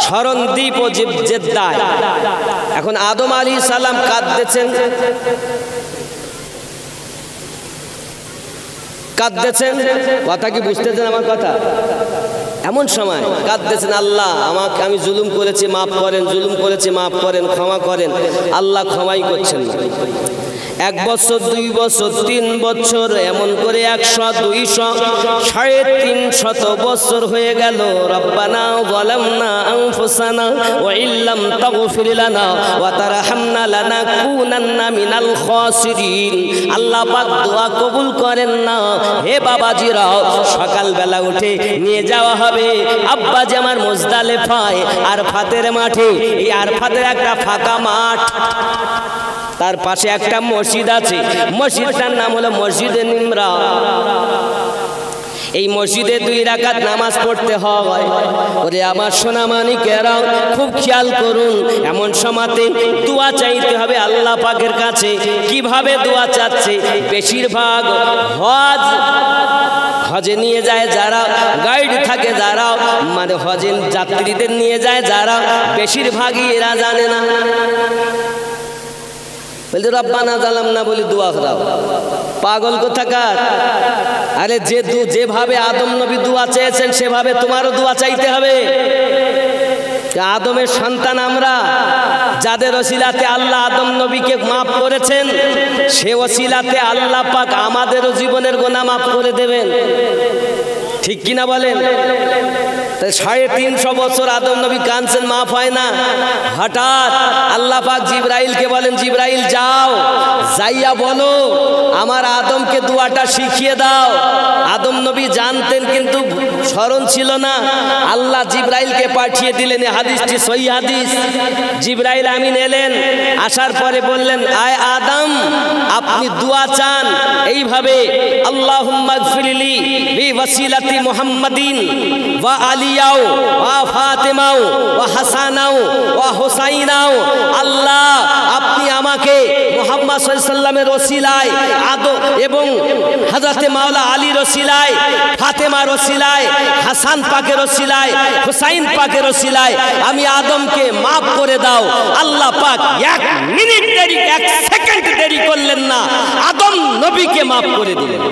শরণদ্বীপ ও জেদ্দায়। এখন আদম আলাইহিস সালাম কাঁদতেছেন, কথা কি বুঝতেছেন আমার কথা? এমন সময় কাঁদতেছেন, আল্লাহ আমাকে, আমি জুলুম করেছি মাফ করেন, জুলুম করেছি মাফ করেন, ক্ষমা করেন। আল্লাহ ক্ষমাই করছেন না। 1 বছর 2 বছর 3 বছর এমন করে 100 200 350 বছর হয়ে গেল। রব্বানা যালামনা আনফুসানা ওয়া ইল্লাম তাগফির লানা ওয়া তারহামনা লানাকুনান্না মিনাল খাসিরিন। আল্লাহ পাক দোয়া কবুল করেন না। হে বাবাজিরা, সকালবেলা উঠে নিয়ে যাওয়া হবে আব্বাজি আমার মুজদালিফায় আরফাতের মাঠে। এই আরফাতের একটা ফাঁকা মাঠ, তার পাশে একটা মসজিদ আছে, মসজিদটার নাম হলো মসজিদে নিমরা। এই মসজিদে 2 রাকাত নামাজ পড়তে হয়। ওরে আমার সোনা মানিকেরা, খুব খেয়াল করুন, এমন সময়তে দোয়া চাইতে হবে আল্লাহ পাকের কাছে। কিভাবে দোয়া চাচ্ছে? বেশিরভাগ হজে নিয়ে যায় যারা, গাইড থাকে যারা, মানে হজে যাত্রীদের নিয়ে যায় যারা, বেশিরভাগই এরা জানে না। বলতে রব্বানা যালামনা বলি দোয়া দাও, পাগল কোথাকার। আরে যেভাবে আদম নবী দোয়া চেয়েছেন সেভাবে তোমারও দোয়া চাইতে হবে। আদমের সন্তান আমরা, যাদের ওসিলাতে আল্লাহ আদম নবীকে মাফ করেছেন, সে ওসিলাতে আল্লাহ পাক আমাদেরও জীবনের গুনাহ মাফ করে দেবেন। ঠিক কিনা বলেন? 350 বছর আদম নবী কাঁদছেন, মাফ হয় না। হঠাৎ আল্লাহ পাক জিবরাইলকে বলেন, জিবরাইল যাও, যাইয়া বলো আমার আদমকে দোয়াটা শিখিয়ে দাও। আদম নবী জানতেন কিন্তু স্মরণ ছিল না। আল্লাহ জিবরাইলকে পাঠিয়ে দিলেন। হাদিসটি সহিহ হাদিস। জিবরাইল আমিন এলেন, আসার পরে বললেন, আয় আদম, আপনি দোয়া চান এইভাবে, আল্লাহুম্মা গফিরলি বিওয়াসিলাতি মুহাম্মাদিন ওয়া আলিয়াও ওয়া ফাতিমাও ওয়া হাসানাও ওয়া হুসাইনাও। আল্লাহ আপনি আমাকে মুহাম্মদ সাল্লাল্লাহু আলাইহি সাল্লামের ওসিলায়, আদম এবং হযরতে মাওলা আলীর ওসিলায়, ফাতেমার ওসিলায়, হাসান পাকের ওসিলায়, হুসাইন পাকের ওসিলায় আমি আদমকে মাফ করে দাও। আল্লাহ পাক 1 মিনিট দেরি, 1 সেকেন্ড দেরি করলেন না, আদম নবীকে মাফ করে দিলেন।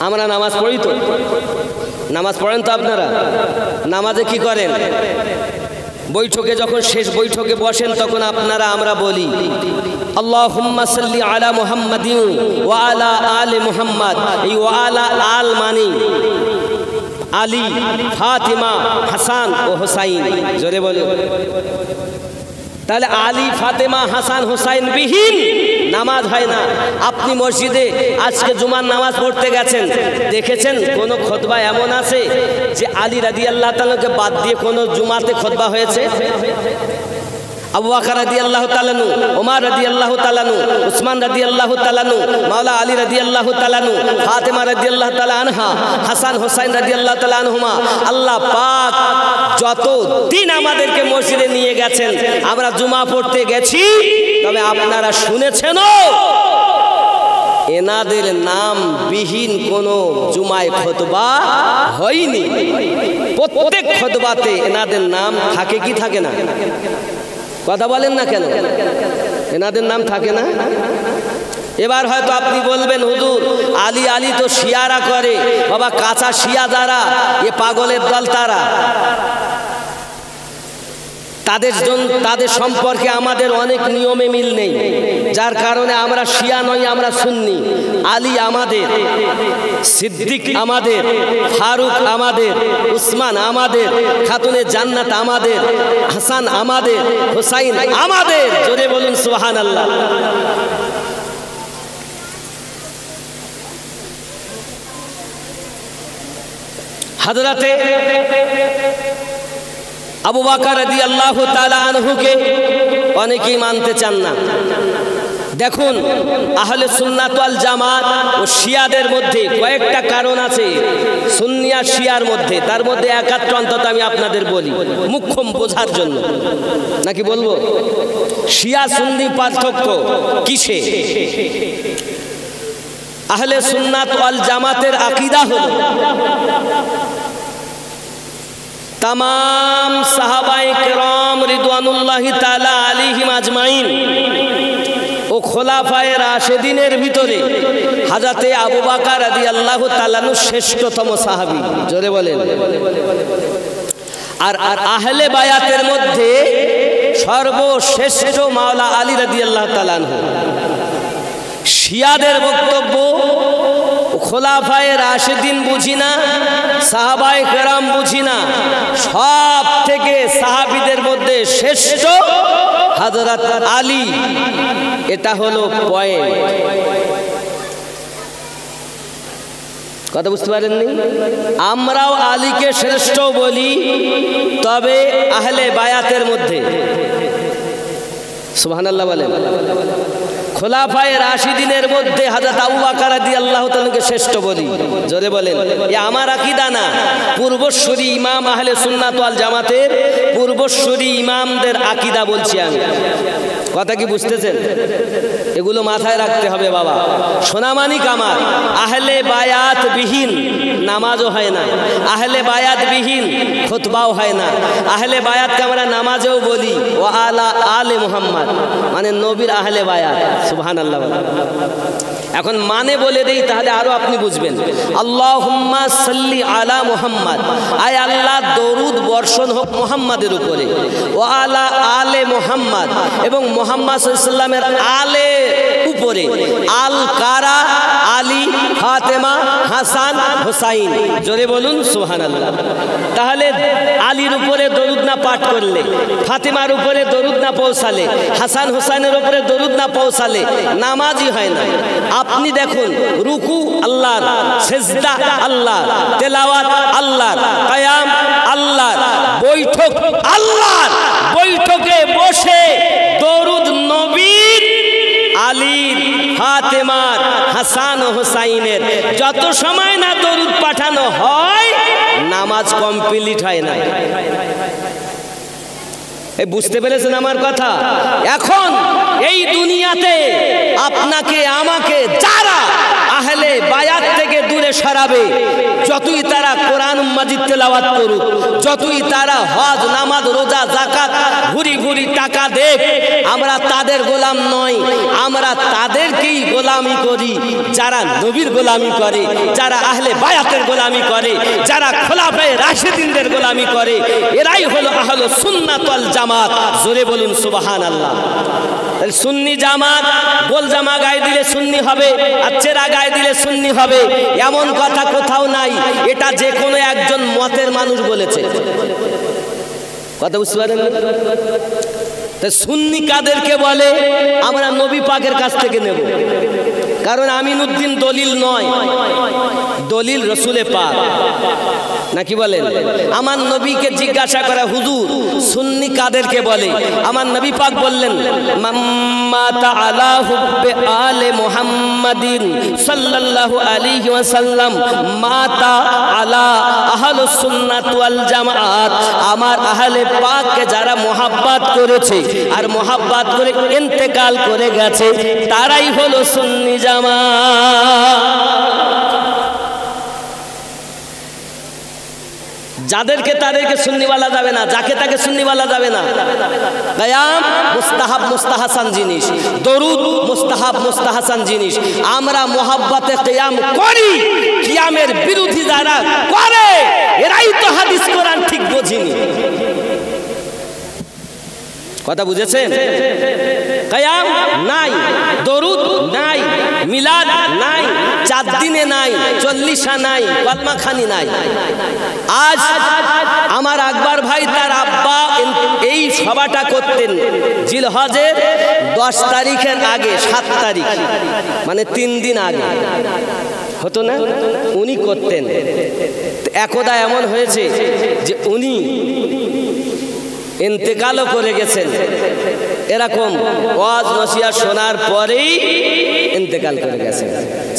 আমরা নামাজ পড়ি তো, নামাজ পড়েন তো আপনারা? নামাজে কি করেন? বৈঠকে যখন শেষ বৈঠকে বসেন তখন আপনারা, আমরা বলি আল্লাহুম্মা সাল্লি আলা মুহাম্মাদিন ওয়া আলা আলি মুহাম্মাদ। এই ওয়া আলা আল মানে আলী, ফাতিমা, হাসান ও হুসাইন। জোরে বলে। তাহলে আলী, ফাতেমা, হাসান, হুসাইন বিহীন নামাজ হয় না। আপনি মসজিদে আজকে জুমার নামাজ পড়তে গেছেন, দেখেছেন কোন খুতবা এমন আছে যে আলী রাদিয়াল্লাহু তাআলাকে বাদ দিয়ে কোন জুমাতে খুতবা হয়েছে? আবু বকর রাদিয়াল্লাহু তাআলা আনহু, ওমর রাদিয়াল্লাহু তাআলা আনহু, উসমান রাদিয়াল্লাহু তাআলা আনহু, মাওলা আলী রাদিয়াল্লাহু তাআলা আনহু, ফাতেমা রাদিয়াল্লাহু তাআলা আনহা, হাসান হুসাইন রাদিয়াল্লাহু তাআলা আনহুমা। আল্লাহ পাক যত দিন আমাদেরকে মসজিদে নিয়ে গেছেন, আমরা জুমা পড়তে গেছি, তবে আপনারা শুনেছেনও এনাদের নাম বিহীন কোন জুমায় খুতবা হয়নি। প্রত্যেক খুতবাতে এনাদের নাম থাকে কি থাকে না? কথা বলেন না কেন? এনাদের নাম থাকে না? এবার হয়তো আপনি বলবেন, হুজুর আলী আলী তো শিয়ারা করে। বাবা, কাঁচা শিয়া যারা, এ পাগলের দল তারা। তাদের সম্পর্কে আমাদের অনেক নিয়মে মিল নেই, যার কারণে আমরা শিয়া নই, আমরা সুন্নি। আলী আমাদের, সিদ্দিক আমাদের, ফারুক আমাদের, উসমান আমাদের, খাতুনে জান্নাত আমাদের, হাসান আমাদের, হুসাইন আমাদের। জোরে বলুন সুবহানাল্লাহ। হযরতে আবু বকর রাদিয়াল্লাহু তাআলা আনহুকে অনেকেই মানতে চান না। দেখুন, আহলে সুন্নাত ওয়াল জামাত ও শিয়াদের মধ্যে কয়েকটা কারণ আছে, সুন্নি আর শিয়ার মধ্যে। তার মধ্যে একাত্র অন্তত আমি আপনাদের বলি, মুখ্যম বোঝার জন্য। নাকি বলবো? শিয়া সুন্নি পার্থক্য কিসে? আহলে সুন্নাত ওয়াল জামাতের আকীদা হলো तमाम साहाबाए किराम रिदवानुल्लाहि ताआला आलैहिम आजमाइन ও খোলাফায়ে রাশেদিনের ভিতরে হযরতে আবু বকর রাদিয়াল্লাহু তাআলা শ্রেষ্ঠতম সাহাবী। জোরে বলেন। আর আহলে বায়াতের মধ্যে সর্বশ্রেষ্ঠ মাওলা আলী রাদিয়াল্লাহু তাআলা আনহু। শিয়াদের বক্তব্য খোলাফায়ে রাশেদিন বুঝি না, সাহাবায়ে কেরাম বুঝি না, সব থেকে সাহাবীদের মধ্যে শ্রেষ্ঠ হযরত আলী। এটা হলো পয়েন্ট। কথা বুঝতে পারেননি? আমরাও আলীকে শ্রেষ্ঠ বলি, তবে আহলে বায়াতের মধ্যে। সুবহানাল্লাহ বলেন। খোলাফায়ে রাশিদিনের মধ্যে হযরত আবু বকর রাদিয়াল্লাহু তাআলাকে শ্রেষ্ঠ বলি। জোরে বলেন। এ আমার আকীদা না, পূর্বসূরি ইমাম আহলে সুন্নাত ওয়াল জামাতের পূর্বসূরি ইমামদের আকীদা বলছি আমি। কথা কি বুঝতেছেন? এগুলো মাথায় রাখতে হবে বাবা। সোনামানিক আমার, আহলে বায়াত বিহীন নামাজও হয় না, আহলে বায়াত বিহীন খুতবাও হয় না। আহলে বায়াতকে আমরা নামাজেও বলি ও আলা আলে মুহাম্মদ, মানে নবীর আহলে বায়াত। সুবহানাল্লাহ। এখন মানে বলে দেই, তাহলে আরো আপনি বুঝবেন। আল্লাহুম্মা সাল্লি আলা মুহাম্মদ, আয় আল্লাহ দরুদ বর্ষণ হোক মুহাম্মাদের উপরে। ও আলা আলে মুহাম্মদ, এবং মুহাম্মদ সাল্লাল্লাহু আলাইহি ওয়াসাল্লামের আলে উপরে। আল কারা, আলী, ফাতেমা, হাসান, হুসাইন। জোরে বলুন সুবহানাল্লাহ। তাহলে আলীর উপরে দরুদ না পাঠ করলে, ফাতেমার উপরে দরুদ না পৌঁছালে, হাসান হুসাইনের উপরে দরুদ না পৌঁছালে নামাজই হয় না। আপনি দেখুন, রুকু আল্লাহর, সিজদা আল্লাহর, তেলাওয়াত আল্লাহর, কিয়াম আল্লাহর, বৈঠক আল্লাহর। বৈঠকে বসে দরুদ নবীর, আলীর, ফাতেমার, হাসান ও হুসাইনের যত সময় না দরুদ পাঠানো হয়, নামাজ কমপ্লিট হয় না। এই বুঝতে পেরেছেন আমার কথা? এখন এই দুনিয়াতে আপনাকে আমাকে যারা আহলে বায়াত থেকে দূরে সরাবে, যতই তারা কোরআন মাজিদ তেলাওয়াত করুক, যতই তারা হজ, নামাজ, রোজা, যাকাত ঘুরি ঘুরি টাকা দেখ, আমরা তাদের গোলাম নই। আমরা তাদেরকেই গোলামি করি যারা নবীর গোলামি করে, যারা আহলে বায়াতের গোলামি করে, যারা খোলাফায়ে রাশিদিনদের গোলামি করে। এরাই হলো আহলে সুন্নাত ওয়াল জামাত। জোরে বলুন সুবহানাল্লাহ। সুন্নি জামাত গোল জামা গায়ে দিলে সুন্নি হবে, আর চেরা গায়ে দিলে সুন্নি হবে, এমন কথা কোথাও নাই। এটা যে কোনো একজন মতের মানুষ বলেছে। কথা বুঝতে পারেন? সুন্নি কাদেরকে বলে? আমরা নবী পাকের কাছ থেকে নেব, কারণ আমিনুদ্দিন দলিল নয়, দলিল রসুলে পাক। নাকি বলেন? আমার নবীকে জিজ্ঞাসা করা, হুজুর সুন্নি কাদেরকে বলে? আমার নবী পাক বললেন, মাম্মাতা আলা হুব্বে আলে মুহাম্মাদিন সাল্লাল্লাহু আলাইহি ওয়াসাল্লাম মাতা আলা আহলুস সুন্নাত ওয়াল জামাত। আমার আহলে পাককে যারা মোহাব্বত করেছে আর মোহাব্বত করে ইন্তেকাল করে গেছে, তারাই হলো সুন্নি জামাত। যাদেরকে তাদেরকে সুন্নি বলা যাবে না, যাকে তাকে সুন্নি বলা যাবে না। কিয়াম মুস্তাহাব মুস্তাহাসান জিনিস, দরুদ মুস্তাহাব মুস্তাহাসান জিনিস। আমরা মোহাব্বতে কিয়াম করি, কিয়ামের বিরোধী যারা করে এরাই তো হাদিস কোরআন ঠিক বোঝেনি। কথা বুঝেছেন? কিয়াম নাই, দরুদ নাই, মিলাদ নাই, 4 দিনে নাই, 40 নাই, কলমা খানি নাই। আজ আমার আকবর ভাই তার আব্বা এই সভাটা করতেন জিলহজের 10 তারিখের আগে, 7 তারিখ মানে 3 দিন আগে হতো না, উনি করতেন। একদা এমন হয়েছে যে উনি ইন্তেকালও করে গেছেন, এরকম ওয়াজ নসিহত শোনার পরেই ইন্তেকাল করে গেছেন।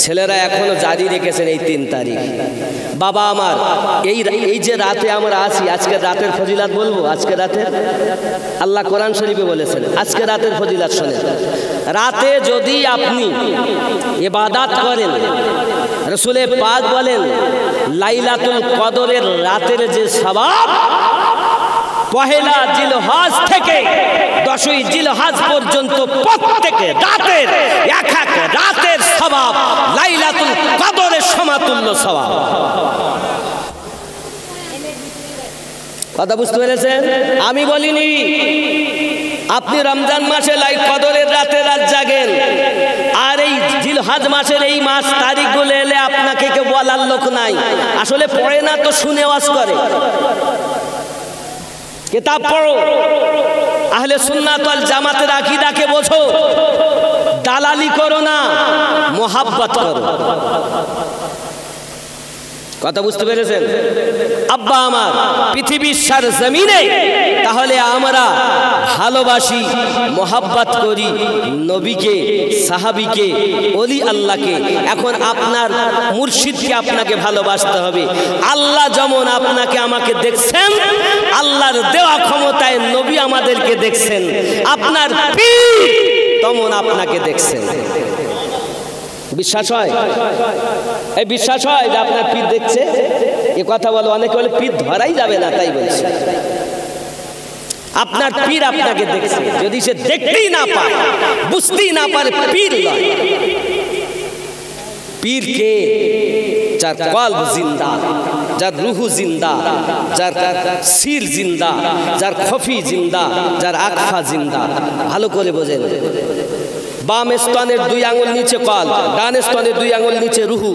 ছেলেরা এখনো জারি রেখেছেন এই 3 তারিখ। বাবা আমার, এই যে রাতে আমরা আছি, আজকের রাতের ফজিলাত বলবো। আজকে রাতে আল্লাহ কোরআন শরীফে বলেছেন, আজকে রাতের ফজিলাত শোনেন। রাতে যদি আপনি ইবাদত করেন, রাসূলে পাক বলেন লাইলাতুল কদরের রাতের যে সওয়াব, পহেলা জিলহজ থেকে 10ই জিলহজ পর্যন্ত প্রত্যেকে রাতের এক এক রাতের সওয়াব লাইলাতুল কদরের সমতুল্য সওয়াব। কথা বুঝতে পেরেছেন? আমি বলিনি। আপনি রমজান মাসে কদরের রাতে রাত জাগেন, আর এই জিলহজ মাসের এই মাস তারিখগুলো এলে আপনাকে কেউ বলার লোক নাই। আসলে পড়ে না তো শুনে ওয়াজ করে। কিতাব পড়ো, আহলে সুন্নাত ওয়াল জামাতের আকীদাকে বোঝো, দালালি করো না, মোহাব্বত করো। কথা বুঝতে পেরেছেন? আব্বা আমার, পৃথিবীর সারজমিনে তাহলে আমরা ভালোবাসি, মোহাব্বত করি নবীকে, সাহাবীকে, ওলি আল্লাহকে। এখন আপনার মুর্শিদকে আপনাকে ভালোবাসতে হবে। আল্লাহ যেমন আপনাকে আমাকে দেখছেন, আল্লাহর দেওয়া ক্ষমতায় নবী আমাদেরকে দেখছেন, আপনার পীর তেমন আপনাকে দেখছেন। বিশ্বাস হয়? এই বিশ্বাস হয় যে আপনার পীর দেখছে? এ কথা বলো, অনেকে বলে পীর ধরাই যাবে না, তাই বলছে। আপনার পীর আপনাকে দেখছে, যদি সে দেখতেই না পায়, বুঝতেই না পারে, পীর নয়। পীর কে? যার কলব জিন্দা, যার রুহু জিন্দা, যার সির জিন্দা, যার খফি জিন্দা, যার আকফা জিন্দা। ভালো করে বোঝেন। বাম স্তনের 2 আঙ্গুল নিচে কল, ডান স্তনের 2 আঙ্গুল নিচে রুহু,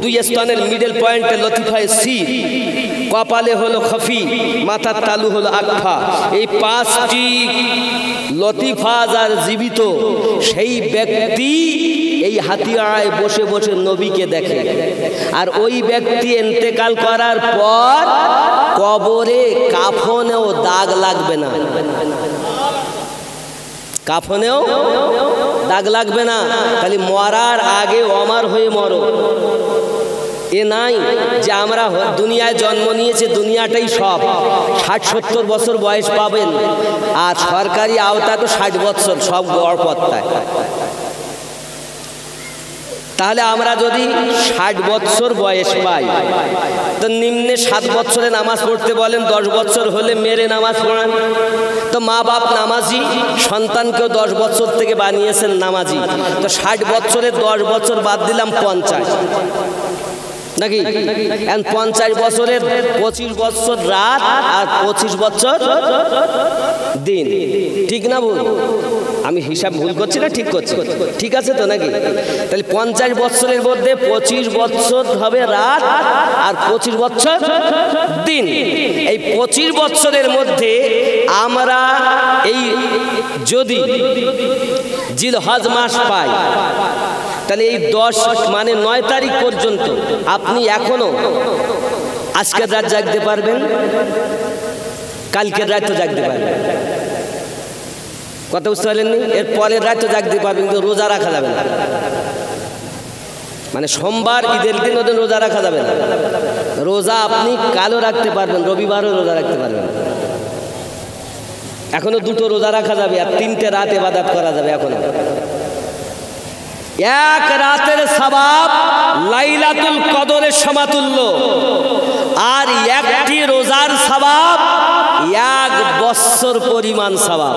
2 স্তনের মিডল পয়েন্টে লতিফায় সির, কপালে হলো খফি, মাথার তালু হলো আকফা। এই 5টি লতিফা যার জীবিত, সেই ব্যক্তি এই হাতিয়ায় বসে বসে নবীকে দেখে। আর ওই ব্যক্তি ইন্তেকাল করার পর কবরে কাফনেও দাগ লাগবে না, কাফনেও দাগ লাগবে না। খালি মরার আগে অমর হয়ে মরো। এ নাই যে আমরা দুনিয়ায় জন্ম নিয়েছে, দুনিয়াটাই সব। 60-70 বছর বয়স পাবেন, আর সরকারি আওতা তো 60 বছর, সব গড়পত্তায়। তাহলে আমরা যদি 60 বছর বয়স পাই, তো নিম্নে 7 বছরে নামাজ পড়তে বলেন, 10 বছর হলে মেরে নামাজ পড়ান। তো মা বাপ নামাজি, সন্তানকেও 10 বছর থেকে বানিয়েছেন নামাজি। তো 60 বছরে 10 বছর বাদ দিলাম 50 নাকি? 50 বছরের 25 বছর রাত আর 25 বছর দিন, ঠিক না ভুল? আমি হিসাব ভুল করছি না ঠিক করছি? ঠিক আছে তো নাকি? তাহলে 50 বছরের মধ্যে 25 বছর হবে রাত আর 25 বছর দিন। এই 25 বছরের মধ্যে আমরা এই যদি জিলহজ মাস পাই, তাহলে এই 10 মানে 9 তারিখ পর্যন্ত আপনি এখনো আজকের রাত জাগতে পারবেন, কালকের রাত তো জাগতে পারবেন। কথা বুঝতে পারলেন? এর পরের রাত তো জাগতে পারবেন, কিন্তু রোজা রাখা যাবে না। মানে সোমবার ঈদের দিন ওদের রোজা রাখা যাবে না। রোজা আপনি কালও রাখতে পারবেন, রবিবারও রোজা রাখতে পারবেন। এখনো 2টো রোজা রাখা যাবে, আর 3টে রাত ইবাদত করা যাবে। এখনো এক রাতের সওয়াব লাইলাতুল কদরের সমতুল্য, আর একটি রোজার সওয়াব 1 বছর পরিমাণ সওয়াব।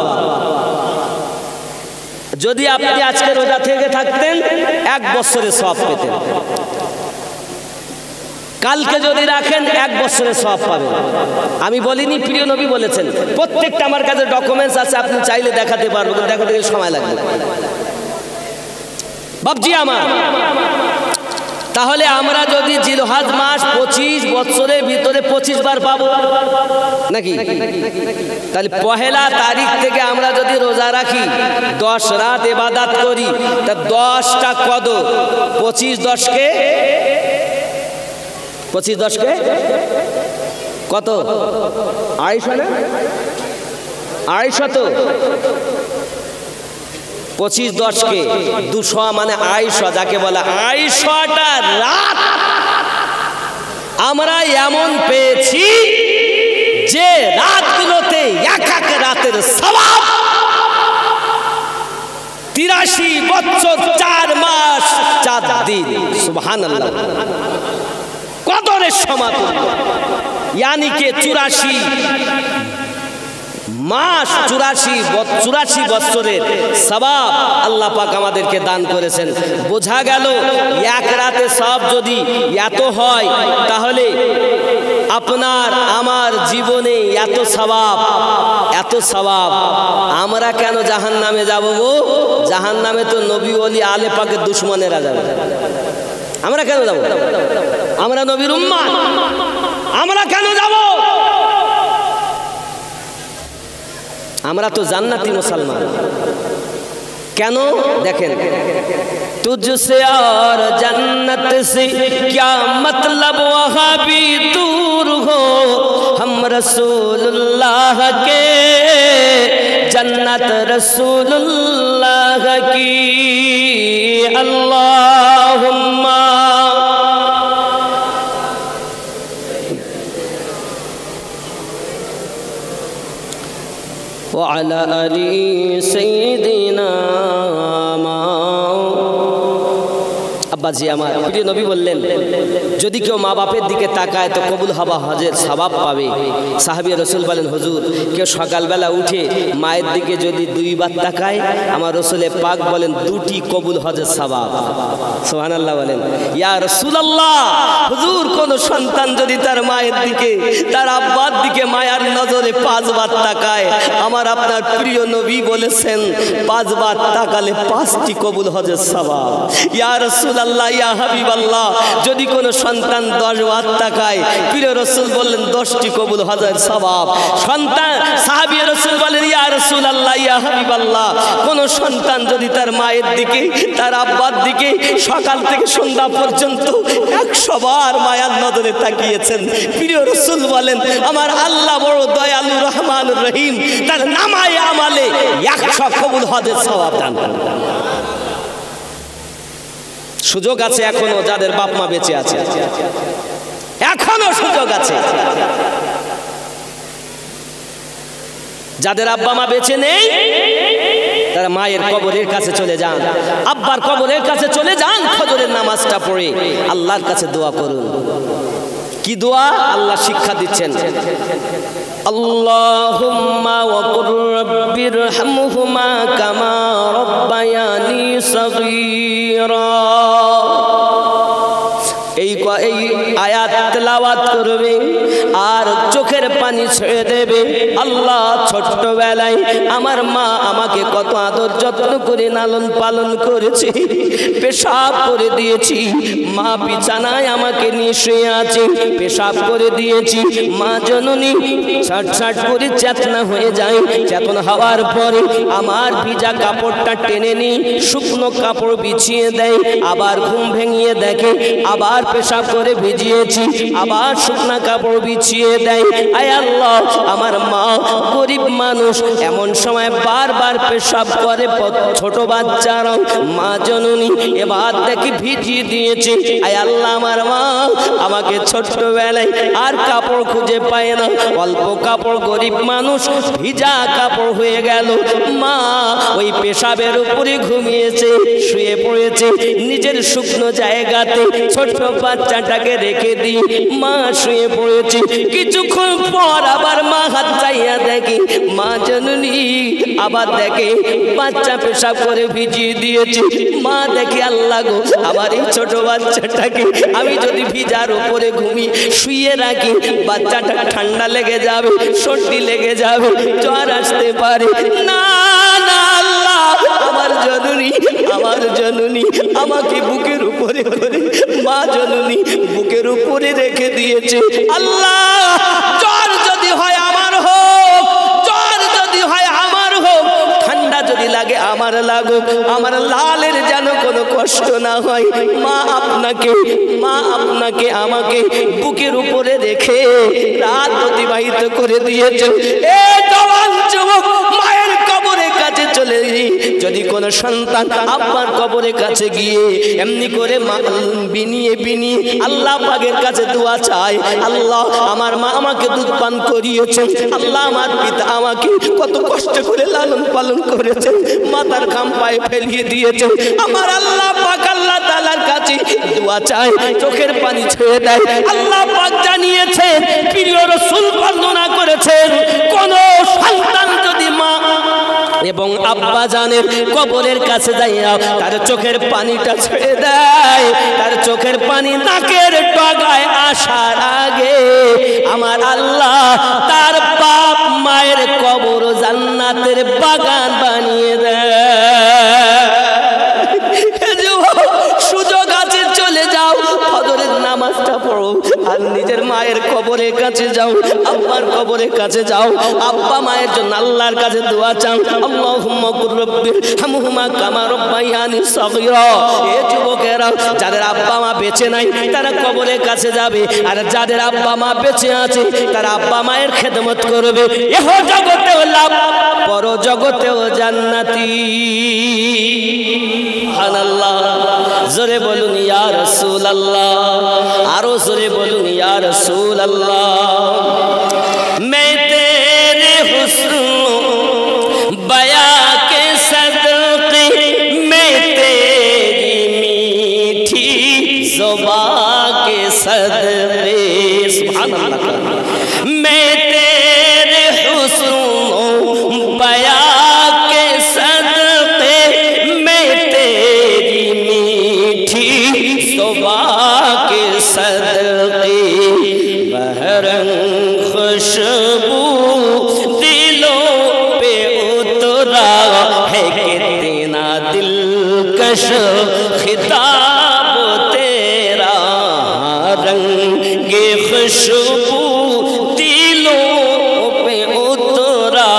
যদি আপনি আজকে রোজা থেকে থাকতেন, 1 বছরের সওয়াব পেতেন। কালকে যদি রাখেন 1 বছরের সওয়াব পাবেন। আমি বলিনি, প্রিয় নবী বলেছেন। প্রত্যেকটা আমার কাছে ডকুমেন্টস আছে, আপনি চাইলে দেখাতে পারবো, দেখাতে সময় লাগবে। বাবজি আমার, তাহলে আমরা যদি জিলহজ মাস 25 বছরের ভিতরে 25 বার পাবো নাকি? তাহলে পহেলা তারিখ থেকে আমরা যদি রোজা রাখি, 10 রাত ইবাদত করি, তা 10টা কদর, 25 10 কে কত? 250 না? 250 তো 25 10 কে 200 মানে 250, যাকে বলে 250টা রাত আমরা এমন পেয়েছি যে রাতগুলোতে এক এক রাতের সওয়াব 83 বছর 4 মাস 4 দিন। সুবহানাল্লাহ, কদরের সমাতুল্য, यानी के 84 মাস 84 বছরের সওয়াব আল্লাহ পাক আমাদেরকে দান করেছেন। বোঝা গেল এক রাতে সব যদি এত হয়, তাহলে আপনার আমার জীবনে এত সওয়াব আমরা কেন জাহান্নামে যাব গো? জাহান্নামে তো নবী ওলি আলে পাকের দুশমনেরা যাবে, আমরা কেন যাব? আমরা নবীর উম্মত, আমরা কেন যাব? আমরা তো জান্নাতি মুসলমান। কেন? দেখেন, तुझसे और जन्नत से क्या मतलब वहाँ भी दूर हो, हम रसूलुल्लाह के जन्नत रसूलुल्लाह की। अल्लाहुम्मा وعلى آل سيدنا আব্বাজি আমার, প্রিয় নবী বললেন, যদি কেউ মা বাপের দিকে তাকায় তো কবুল হওয়া হজের সওয়াব পাবে। সাহাবী রাসূল বলেন, হুজুর, কেউ সকালবেলা উঠে মায়ের দিকে যদি 2 বার তাকায়, আমার রাসূলে পাক বলেন 2টি কবুল হজের সওয়াব। সুবহানাল্লাহ বলেন। ইয়া রাসূলুল্লাহ, হুজুর, কোন সন্তান যদি তার মায়ের দিকে, তার আব্বার দিকে মায়ার নজরে 5 বার তাকায়, আমার আপনার প্রিয় নবী বলেছেন 5 বার তাকালে 5টি কবুল হজের সওয়াব। ইয়া রাসূলুল্লাহ, ইয়া হাবিবাল্লাহ, যদি কোন সন্তান 10 বার তাকায়, প্রিয় রাসূল বললেন 10টি কবুল হজের সওয়াব। সন্তান, সাহাবী রাসূল বলেন, ইয়া রাসূলুল্লাহ, ইয়া হাবিবাল্লাহ, কোন সন্তান যদি তার মায়ের দিকে, তার আব্বার দিকে সকাল থেকে সন্ধ্যা পর্যন্ত 100 বার মায়ার নজরে তাকিয়েছেন, প্রিয় রাসূল বলেন, আমার আল্লাহ বড় দয়ালু রহমানুর রহিম, তার নামায়ে আমালে 100 কবুল হজের সওয়াব দান করেন। সুযোগ আছে এখনো, যাদের বাপ মা বেঁচে আছে, এখনো সুযোগ আছে। যাদের আব্বা মা বেঁচে নেই, তারা মায়ের কবরের কাছে চলে যান, আব্বার কবরের কাছে চলে যান, ফজরের নামাজটা পড়ে আল্লাহর কাছে দোয়া করুন। কি দোয়া? আল্লাহ শিক্ষা দিচ্ছেন, আল্লাহুম্মা ওয়া কুর রাব্বিরহামহুমা কামা রাব্বায়ানি সগীরা। এই আয়াত তেলাওয়াত করবে আর চোখের পানি ছেড়ে দেবে। আল্লাহ, ছোট্টবেলায় আমার মা আমাকে কত আদর যত্ন করে লালন পালন করেছে, পেশাব করে দিয়েছি, মা বিছানায় আমাকে নিয়ে শুয়ে আছে, পেশাব করে দিয়েছি, মা জননী ছাট করে চেতনা হয়ে যায়। চেতনা হওয়ার পরে আমার ভিজা কাপড়টা টেনে নিয়ে শুকনো কাপড় বিছিয়ে দেয়, আবার ঘুম ভেঙিয়ে দেখে আবার পেশাব করে ভিজিয়েছি, আবার শুকনা কাপড় বিছিয়ে দেয়। আয় আল্লাহ, আমার মা গরিব মানুষ, এমন সময় বারবার পেশাব করে ছোট বাচ্চারা, মা জননী এবার দেখি ভিজিয়ে দিয়েছে। আয় আল্লাহ, আমার মা আমাকে ছোট্টবেলায় আর কাপড় খুঁজে পায় না, অল্প কাপড়, গরিব মানুষ, ভিজা কাপড় হয়ে গেল। মা ওই পেশাবের উপরে ঘুমিয়েছে, শুয়ে পড়েছে নিজের শুকনো জায়গাতে। ছোট্ট বাচ্চাটাকে রেখে দিই, মা শুয়ে পড়েছে। কিছুক্ষণ পর আবার মা হাত চাইয়া দেখে মা জননী আবার দেখে বাচ্চা পেশাব করে ভিজিয়ে দিয়েছে। মা দেখে আল্লাহ গো, আমার এই ছোট বাচ্চাটাকে আমি যদি ভিজার উপরে ঘুমিয়ে শুয়ে রাখি, বাচ্চাটা ঠান্ডা লেগে যাবে, সর্দি লেগে যাবে, জ্বর আসতে পারে। না না আল্লাহ, আমার জননী আমাকে বুকের উপরে করে মা জননী বুকের উপরে রেখে দিয়েছে। আল্লাহ, জ্বর যদি হয় আমার হোক, জ্বর যদি হয় আমার হোক, ঠান্ডা যদি লাগে আমার লাগুক, আমার লালের যেন কোনো কষ্ট না হয়। মা আপনাকে আমাকে বুকের উপরে রেখে রাত অতিবাহিত করে দিয়েছে। এ জওয়ান যুবক, মায়ের কবরের কাছে চলে যদি কোন সন্তান আব্বার কবরের কাছে গিয়ে এমনি করে বিনিয়ে আল্লাহ পাকের কাছে দোয়া চায়, আল্লাহ আমার মা আমাকে দুধ পান করিয়েছেন, আল্লাহ আমার পিতা আমাকে কত কষ্ট করে লালন পালন করেছেন, মাথার ঘাম পায়ে ফেলিয়ে দিয়েছেন, আমার আল্লাহ পাক আল্লাহ তাআলার কাছে দোয়া চায়, চোখের পানি ছেড়ে দেয়। আল্লাহ পাক জানিয়েছেন, প্রিয় রাসূল বর্ণনা করেছেন, কোন সন্তান যদি মা এবং আব্বা জানের কবরের কাছে যাইয়া তার চোখের পানিটা ছেড়ে দেয়, তার চোখের পানি নাকের ডগায় আসার আগে আমার আল্লাহ তার বাপ মায়ের কবর জান্নাতের বাগান বানিয়ে দেয়। সুযোগ আছে, চলে যাও, ফজরের নামাজটা পড়ো আর নিজের মায়ের কবরের কাছে যাও, আব্বার কবরের কাছে যাও, আব্বা মায়ের জন্য আল্লাহর কাছে দোয়া চাও, আল্লাহুম্মা কুর রব্বি হামহুমা কামা রব্বায়ানি সগীরা। এ যুবকেরা, যাদের আব্বা মা বেঁচে নাই তারা কবরের কাছে যাবে, আর যাদের আব্বা মা বেঁচে আছে তারা আব্বা মায়ের খেদমত করবে। ইহ জগতেও লাভ, পর জগতেও জান্নাতি। সুবহানাল্লাহ, জোরে বলুন ইয়া রাসূলুল্লাহ, আরো জোরে বলুন ইয়া রাসূলুল্লাহ। मैं तेरे हुस्न बया के सदक़े मैं तेरी मीठी ज़ुबान के सदक़े, सुभान अल्लाह, मैं तेरे हुस्न बया के सदक़े मैं तेरी मीठी ज़ुबान के सदक़े बहरंग खुशबू दिलों पे उतरा है कितना दिलकश खिताब तेरा, रंगे खुशबू दिलों पे उतरा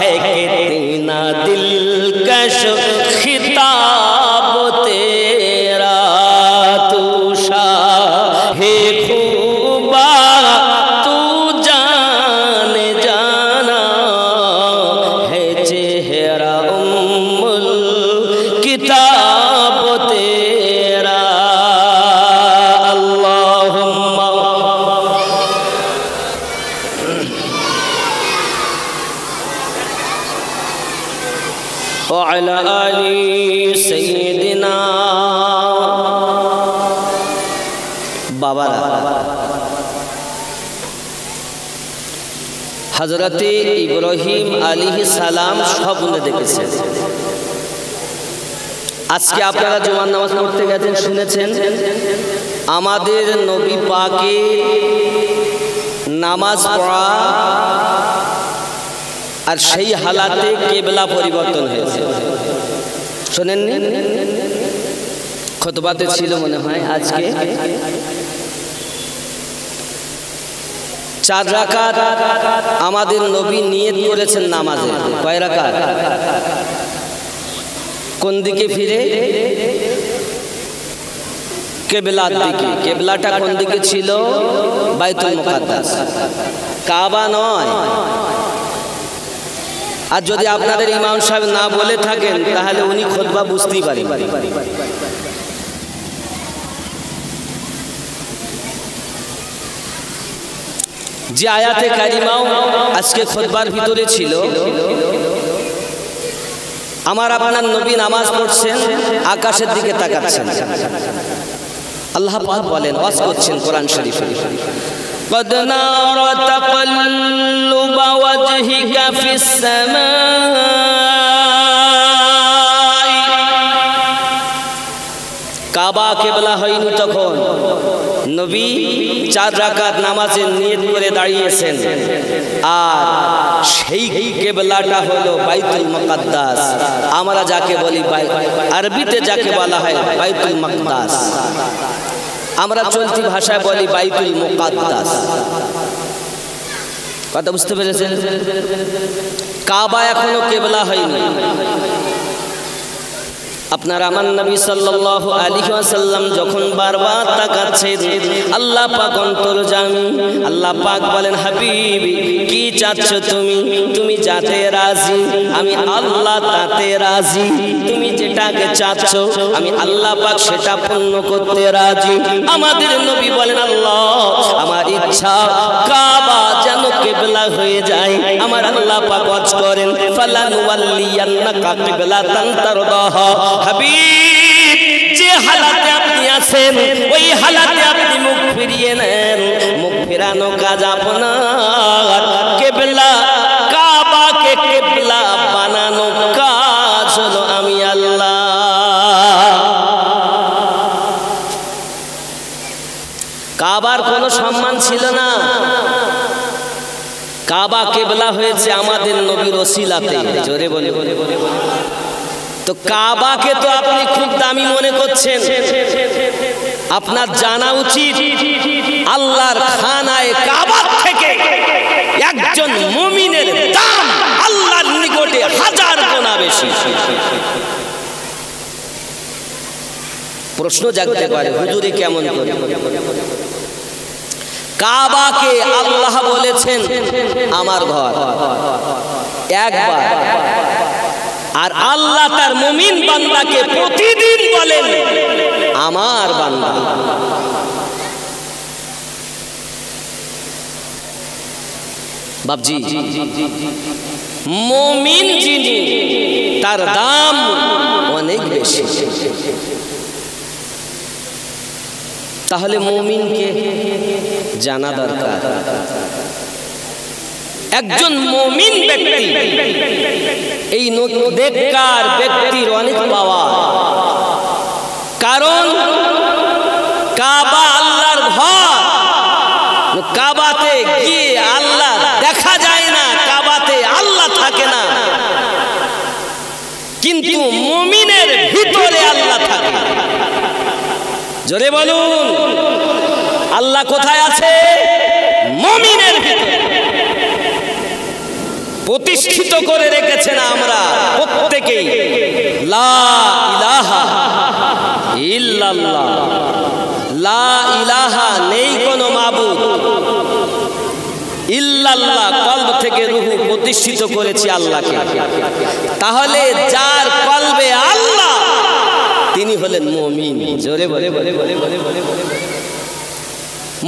है कितना दिलकश खिताब तेरा, तू शाहे खूबा तू जाने जाना है चेहरा उम्मुल किताब तेरा। अल्लाहुम्मा व अला आली सय्यिदिना। बाबारा হযরতে ইব্রাহিম আলাইহিস সালাম স্বপ্নে দেখেছেন। আজকে আপনারা জুমার নামাজ পড়তে গেছেন, শুনেছেন আমাদের নবী পাকের নামাজ পড়া আর সেই হালাতে কিবলা পরিবর্তন হয়েছে, শোনেননি? খুতবাতে ছিল মনে হয় আজকে। 4 রাকাত আমাদের নবী নিয়ত করেছেন নামাজে। কয় রাকাত? কোন দিকে ফিরে? কিবলার দিকে। কিবলাটা কোন দিকে ছিল? বাইতুল মুকাদ্দাস, কাবা নয়। আর যদি আপনাদের ইমাম সাহেব না বলে থাকেন তাহলে উনি খুতবা বুঝতেই পারেন। যে আয়াতে কারিমাও আজকে খুতবার ভিতরে ছিল, আমার আপনার নবী নামাজ পড়ছেন, আকাশের দিকে তাকাচ্ছেন। আল্লাহ পাক বলেন, ওয়াজ করছেন কোরআন শরীফে, قد نرى تقلب وجهك في السماء কাবা কিবলা হয়নি তখন নবী 4 রাকাত নামাজের নিয়ত করে দাঁড়িয়েছেন, আর সেই কিবলাটা হলো বাইতুল মুকাদ্দাস। আমরা যাকে বলি আরবিতে যাকে বলা হয় বাইতুল মুকাদ্দাস, আমরা চলতি ভাষায় বলি বাইতুল মুকাদ্দাস। কথা বুঝতে পেরেছেন? কাবা এখনো কিবলা হয়নি। আপনার আমার নবী সাল্লাল্লাহু আলাইহি ওয়াসাল্লাম যখন বারবার তাকাচ্ছেন, আল্লাহ পাক অন্তর্যামী, আল্লাহ পাক বলেন, হাবিবি কি চাচ্ছ তুমি? তুমি যাতে রাজি আমি আল্লাহ তাতে রাজি। তুমি যেটাকে চাচ্ছ আমি আল্লাহ পাক সেটা পূর্ণ করতে রাজি। আমাদের নবী বলেন, আল্লাহ আমার ইচ্ছা কাবা যেন কিবলা হয়ে যায়। আমার আল্লাহ পাক ওয়াজ করেন, ফালানুওয়াল্লিয়ান্নাকা কিবলাতান তারদাহা। হাবিব যে হালাতে আপনি আছেন ওই হালাতে আপনি মুখ ফিরিয়ে নেন। মুখ ফেরানো কাজ আপনার, কিবলা কাবাকে কিবলা বানানো কাজ হলো আমি আল্লাহ। কাবার কোনো সম্মান ছিল না, কাবা কিবলা হয়েছে আমাদের নবীর ওসিলাতে। জোরে বলে তো কাবাকে তো আপনি খুব দামি মনে করছেন। আপনার জানা উচিত আল্লাহর খানায় কাবা থেকে একজন মুমিনের দাম আল্লাহর নিকটে 1000 গুণা বেশি। প্রশ্ন জাগতে পারে, হুজুরে কেমন করে? কাবাকে আল্লাহ বলেছেন আমার ঘর একবার, আর আল্লাহ তার মুমিন বান্দাকে প্রতিদিন বলেন আমার বান্দা। বাবজি, মুমিন যিনি তার দাম অনেক বেশি। তাহলে মুমিনকে জানা দরকার। একজন মুমিন ব্যক্তি, এই নেককার ব্যক্তির অনেক পাওয়া, কারণ কাবা আল্লাহর ঘর। কাবাতে গিয়ে আল্লাহ দেখা যায় না, কাবাতে আল্লাহ থাকে না, কিন্তু মুমিনের ভিতরে আল্লাহ থাকে। জোরে বলুন, আল্লাহ কোথায় আছে? মুমিনের ভিতরে প্রতিষ্ঠিত করে রেখেছেন। আমরা প্রত্যেকেই লা ইলাহা ইল্লাল্লাহ, লা ইলাহা নেই কোনো মাবুদ ইল্লাল্লাহ, কলব থেকে রূহ প্রতিষ্ঠিত করেছি আল্লাহকে। তাহলে যার কলবে আল্লাহ তিনি হলেন মুমিন। জোরে বলে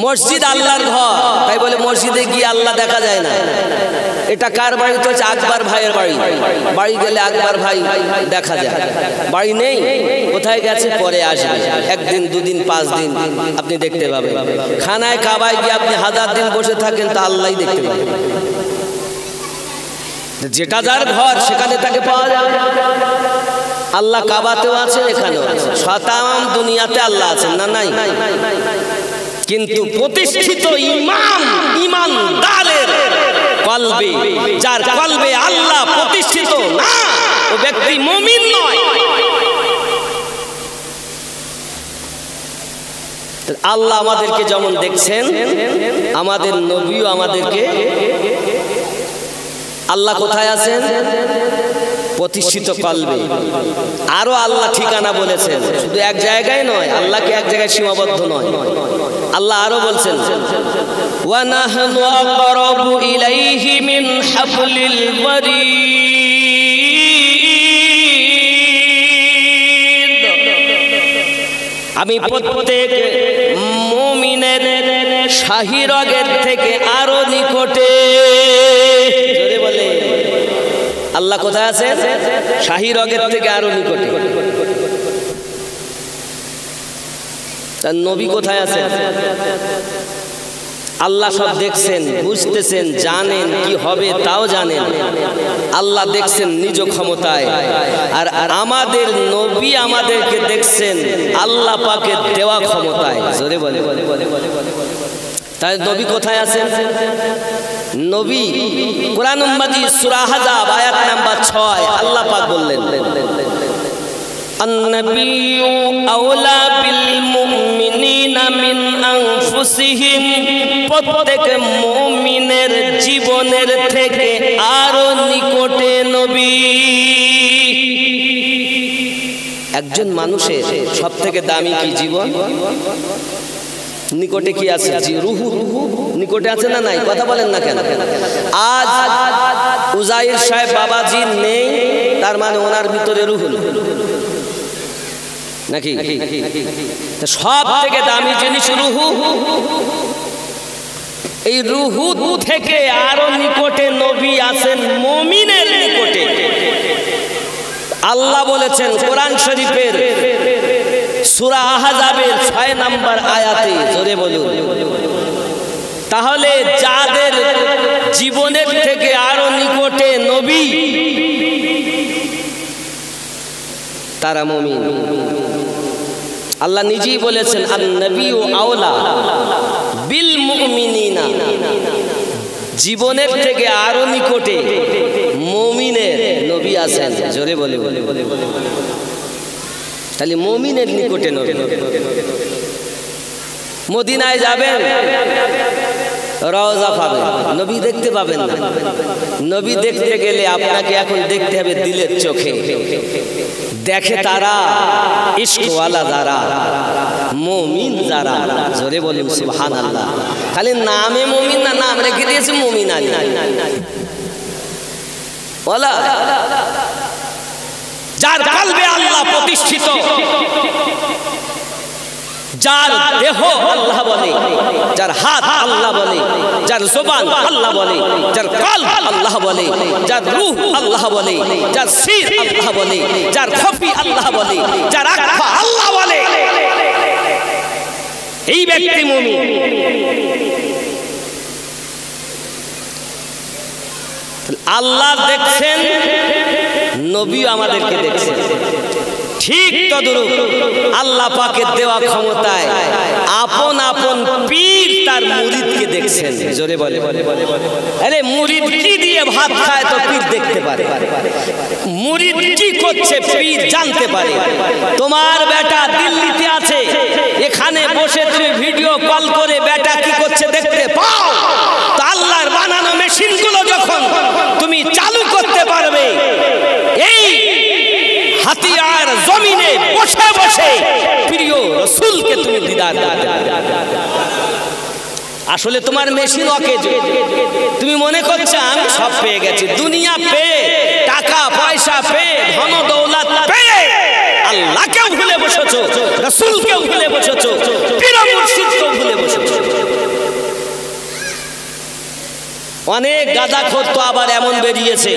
মসজিদ আল্লাহর ঘর, তাই বলে মসজিদে গিয়ে আল্লাহ দেখা যায় না। এটা কার বাড়ি? তো হচ্ছে আকবর ভাইয়ের বাড়ি। বাড়ি গেলে আকবর ভাই দেখা যায়, বাড়ি নেই, কোথায় গেছে পরে আসবে। 1 দিন 2 দিন 5 দিন আপনি দেখতে পাবেন। খানায় কাবায় গিয়ে আপনি 1000 দিন বসে থাকেন তা আল্লাহই দেখতে পাবেন। যেটা যার ঘর সেখানে তাকে পাওয়া যাবে। আল্লাহ কাবাতেও আছেন, এখানেও আছেন, সাতাম দুনিয়াতে আল্লাহ আছেন না? নাই। কিন্তু প্রতিষ্ঠিত ইমানদারের কলবে, যার কলবে আল্লাহ প্রতিষ্ঠিত না, ও ব্যক্তি মুমিন নয়। আল্লাহ আমাদেরকে যেমন দেখছেন, আমাদের নবীও আমাদেরকে, আল্লাহ কোথায় আছেন? প্রতিষ্ঠিত কলবে। আরো আল্লাহ ঠিকানা বলেছেন, শুধু এক জায়গায় নয়, আল্লাহকে এক জায়গায় সীমাবদ্ধ নয়। আল্লাহ আরো বলছেন, ওয়া নাহনু আকরাবু ইলাইহি মিন হাবলিল ওয়ারিদ। আমি প্রত্যেক মুমিনের শাহী রগের থেকে আরো নিকটে। জোরে বলে, আল্লাহ কোথায় আছেন? শাহী রগের থেকে আরো নিকটে। তার নবী কোথায় আছেন? আল্লাহ সব দেখছেন, বুঝতেছেন, জানেন কি হবে তাও জানেন। আল্লাহ দেখছেন নিজ ক্ষমতায়, আর আমাদের নবী আমাদেরকে দেখছেন আল্লাহ পাকের দেওয়া ক্ষমতায়। জোরে বলে। তাই নবী কোথায় আছেন? নবী কোরআন মাজিদ সূরা আহজাব আয়াত নাম্বার 6 আল্লাহ পাক বললেন, আন-নাবিয়্যু আওলা বিল মুমিনিনা মিন আনফুসিহিম, প্রত্যেক মুমিনের জীবনের থেকে আরো নিকটে নবী। একজন মানুষের সবথেকে দামি কি? জীবন। নিকটে কি আছে? রুহু নিকটে আছে না নাই? কথা বলেন না কেন? আজ উজাইর সাহেব বাবাজি নেই, তার মানে ওনার ভিতরে রুহু নাকি? সব থেকে দামি জিনিস রুহু। এই রুহু থেকে আরো নিকটে নবী আছেন মুমিনের নিকটে। আল্লাহ বলেছেন কোরআন শরীফের সূরা আহজাবের 6 নম্বর আয়াতে, জোরে বলুন। তাহলে যাদের জীবনের থেকে আরো নিকটে নবী, তারা মুমিন। আল্লাহ নিজেই বলেছেন আন-নাবিয়্যু আওলা বিল মুমিনিনা, জীবনের থেকে আরো নিকটে মুমিনের নবী আছেন। জোরে বলে। তাহলে মুমিনের নিকটে নবী। মদিনায় যাবেন, রওজা পাবেন, নবী দেখতে পাবেন না। নবী দেখতে গেলে আপনাকে এখন দেখতে হবে দিলের চোখে। দেখে তারা ইশকওয়ালা যারা, মুমিন যারা। জোরে বলি সুবহানাল্লাহ। খালি নামে মুমিন না, নাম রেখে দিয়েছে মুমিন আলী ওয়ালা। যার কলবে আল্লাহ প্রতিষ্ঠিত, যার দেহ আল্লাহ বলে, যার হাত আল্লাহ বলে, যার জবান আল্লাহ বলে, যার কলব আল্লাহ বলে, যার রূহ আল্লাহ বলে, যার সির আল্লাহ বলে, যার খফি আল্লাহ বলে, যার আকফা আল্লাহ বলে, এই ব্যক্তি মুমিন। আল্লাহ দেখছেন, নবী আমাদেরকে দেখছেন। ঠিক তদ্রূপ আল্লাহ পাকের দেওয়া ক্ষমতায় আপন আপন পীর তার মুরিদকে দেখছেন। জোরে বলে। আরে মুরিদ কি দিয়ে ভাত খায় তো পীর দেখতে পারে, মুরিদ কি করছে পীর জানতে পারে। তোমার বেটা দিল্লিতে আছে, এখানে বসে তুমি ভিডিও কল করে বেটা কি করছে দেখতে পাও। তো আল্লাহর বানানো মেশিনগুলো যখন তুমি চালু করতে পারবে, এই হাতিয়ার জমিনে বসে বসে প্রিয় রাসূলকে তুমি দিদার করতে পারবে। আসলে তোমার মেশিন অকেজ। তুমি মনে করছো আমি সব পেয়ে গেছি, দুনিয়া পেয়ে, টাকা পয়সা পেয়ে, ধন দৌলত পেয়ে আল্লাহকেও ভুলে বসেছো, রাসূলকেও ভুলে বসেছো, পীর মুর্শিদকেও ভুলে বসেছো। অনেক গাঁজাখোর তো আবার এমন বেরিয়েছে,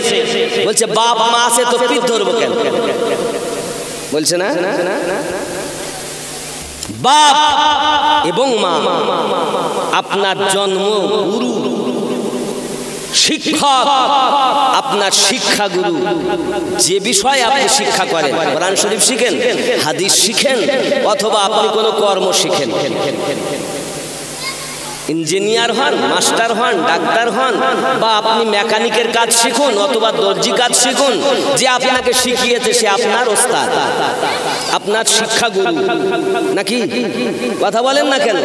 বলছে বাপ মা আছে তো পীর ধরবো কেন? বলছে না, বাপ এবং মা আপনার জন্ম গুরু, শিক্ষক আপনার শিক্ষা গুরু। যে বিষয়ে আপনি শিক্ষা করেন, কোরআন শরীফ শিখেন, হাদিস শিখেন, অথবা আপনি কোনো কর্ম শিখেন, ইঞ্জিনিয়ার হন, মাস্টার হন, ডাক্তার হন, বা আপনি মেকানিকের কাজ শিখুন অথবা দর্জি কাজ শিখুন, যে আপনাকে শিখিয়েছে সে আপনার ওস্তাদ, আপনার শিক্ষাগুরু নাকি? কথা বলেন না কেন?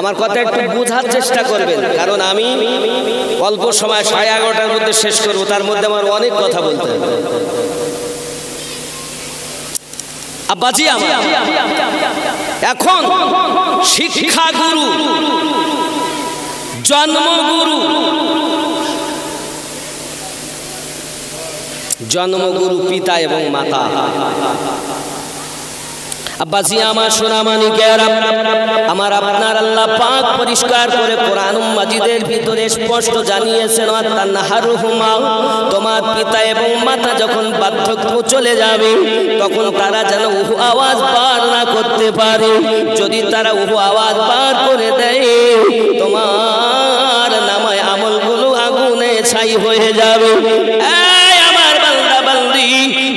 আমার কথা একটু বোঝার চেষ্টা করবেন, কারণ আমি অল্প সময় 11:30টার মধ্যে শেষ করব, তার মধ্যে আমার অনেক কথা বলতে হবে। আব্বাজি আমার এখন শিক্ষাগুরু, জন্মগুরু, জন্মগুরু পিতা এবং মাতা। আব্বাজি আমার সোনামানিকেরা, আমার আপনার আল্লাহ পাক পরিষ্কার করে কোরআন মাজিদের ভিতরে স্পষ্ট জানিয়েছেন, আত্মান্নাহারুহুমা, তোমার পিতা এবং মাতা যখন বার্ধক্য চলে যাবে তখন তারা যেন উহু আওয়াজ বার না করতে পারে। যদি তারা উহু আওয়াজ বার করে দেয় তোমার নামায় আমলগুলো আগুনে ছাই হয়ে যাবে। এই আমার বান্দা বান্দি,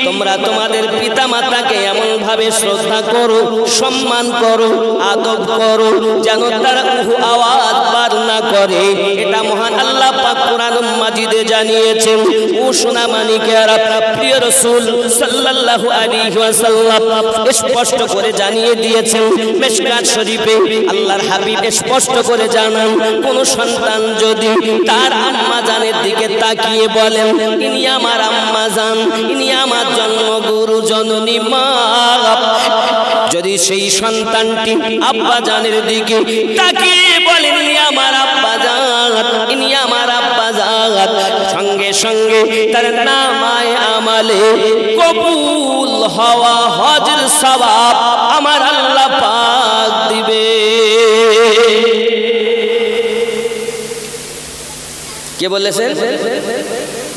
তোমরা তোমাদের পিতা মাতাকে এমন ভাবে শ্রদ্ধা করো, সম্মান করো, আদব করো যেন তারা উহু আওয়াজ বার না করে। এটা মহান আল্লাহ পাক কোরআন মাজিদে জানিয়েছেন। ও সোনামানিকেরা, প্রিয় রাসূল সাল্লাল্লাহু আলাইহি ওয়াসাল্লাম স্পষ্ট করে জানিয়ে দিয়েছেন মিশকাত শরীফে। আল্লাহর হাবিব স্পষ্ট করে জানান, কোন সন্তান যদি তার আম্মা জানের দিকে তাকিয়ে বলেন ইনি আমার আম্মা জান, ইনি আমার জন্মগুরু জননী মা, যদি সেই সন্তানটি আব্বা জানের দিকে তাকিয়ে বলেন ইনি আমার আব্বা জান, ইনি আমার আব্বা জান, সঙ্গে সঙ্গে তার নামায়ে আমালে কবুল হওয়া হজের সওয়াব আমার আল্লাহ পাক দিবে। কে বলেছেন?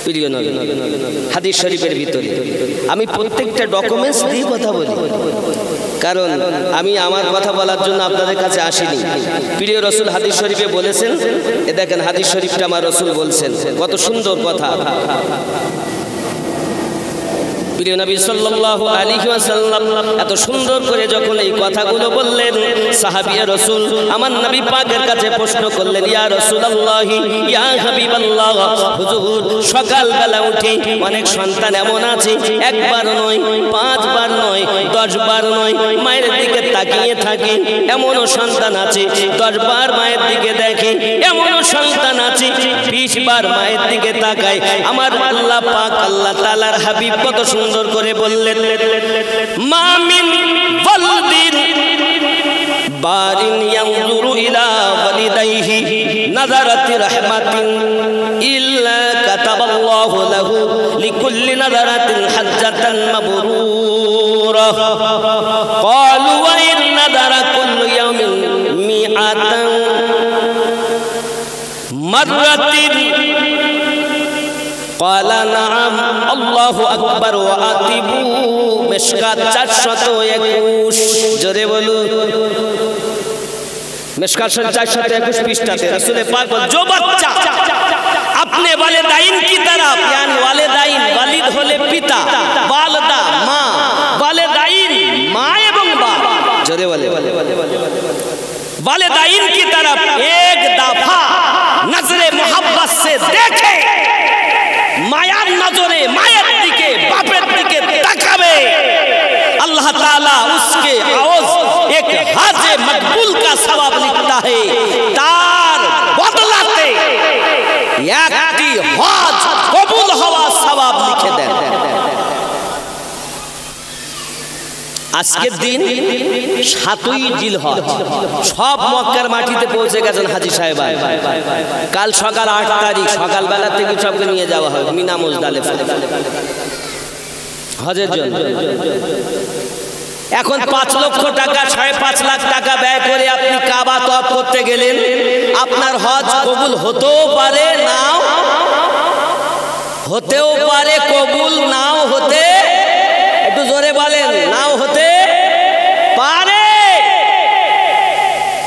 প্রিয় নবী। হাদিস শরীফের ভিতরে আমি প্রত্যেকটা ডকুমেন্টস দিয়ে কথা বলি, কারণ আমি আমার কথা বলার জন্য আপনাদের কাছে আসিনি। প্রিয় রাসূল হাদিস শরীফে বলেছেন, এ দেখেন হাদিস শরীফটা আমার রাসূল বলছেন, কত সুন্দর কথা। প্রিয় নবী সাল্লাল্লাহু আলাইহি ওয়াসাল্লাম এত সুন্দর করে যখন এই কথাগুলো বললেন, সাহাবিয়া রাসূল আমার নবী পাকের কাছে প্রশ্ন করলেন, ইয়া রাসূলুল্লাহ, ইয়া হাবিবাল্লাহ, হুজুর সকালবেলা উঠে অনেক সন্তান এমন আছে একবার নয়, 5 বার নয়, 10 বার নয়, মায়ের দিকে তাকিয়ে থাকে। এমনও সন্তান আছে 10 বার মায়ের দিকে দেখে, এমনও সন্তান আছে 20 বার মায়ের দিকে তাকায়। আমার আল্লাহ পাক আল্লাহ তাআলার হাবিব কত সুন্দর করে বললেন, মা মিন ওয়ালদিন বারিন ইয়ানজুরু ইলা ওয়ালিদাইহি নাযারাতি রাহমাতিন ইল্লা কাতাবাল্লাহু লাহু লিকুল্লি নাযারাতিন হাজ্জাতান মাবরুরা। ক্বালু ওয়া ইন নাযারা কুল্লু ইয়াওমিন মিআতান মাররাতিন ক্বালা নাআম আল্লাহু আকবার ওয়া আতিবু। মিশকাত 421, জোরে বলুন। মিশকাত 421 পৃষ্ঠাতে রাসূল পাক বলেন, जो बच्चा अपने वालिदाइन की तरफ, यानी वालिदाइन वालिद হলে পিতা, वालिदा মা, वालिदाइन মা এবং বাপ, জোরে বলে वालिदाइन की तरफ एक दफा नजरे मोहब्बत से देखे, मायार नजरे माয়ের দিকে বাপের দিকে তাকাবে, अल्लाह ताला उसके आवाज एक हाजे मकबूल का सवाब लिखता है, तार बदलाते একটি হজ কবুল হওয়া সওয়াব লিখে দেন। আজকের দিন 7ই জিলহজ, সব মক্কার মাটিতে পৌঁছে গেছেন হাজী সাহেব। কাল সকাল 8 তারিখ সকালবেলা থেকে সবকে নিয়ে যাওয়া হবে মিনা মুজদালিফা হজের জন্য। এখন 5 লক্ষ টাকা 5.5 লাখ টাকা ব্যয় করে আপনি কাবা তওয়াফ করতে গেলেন, আপনার হজ কবুল হতেও পারে নাও হতেও পারে, কবুল নাও হতে, একটু জোরে বলেন, নাও হতে পারে।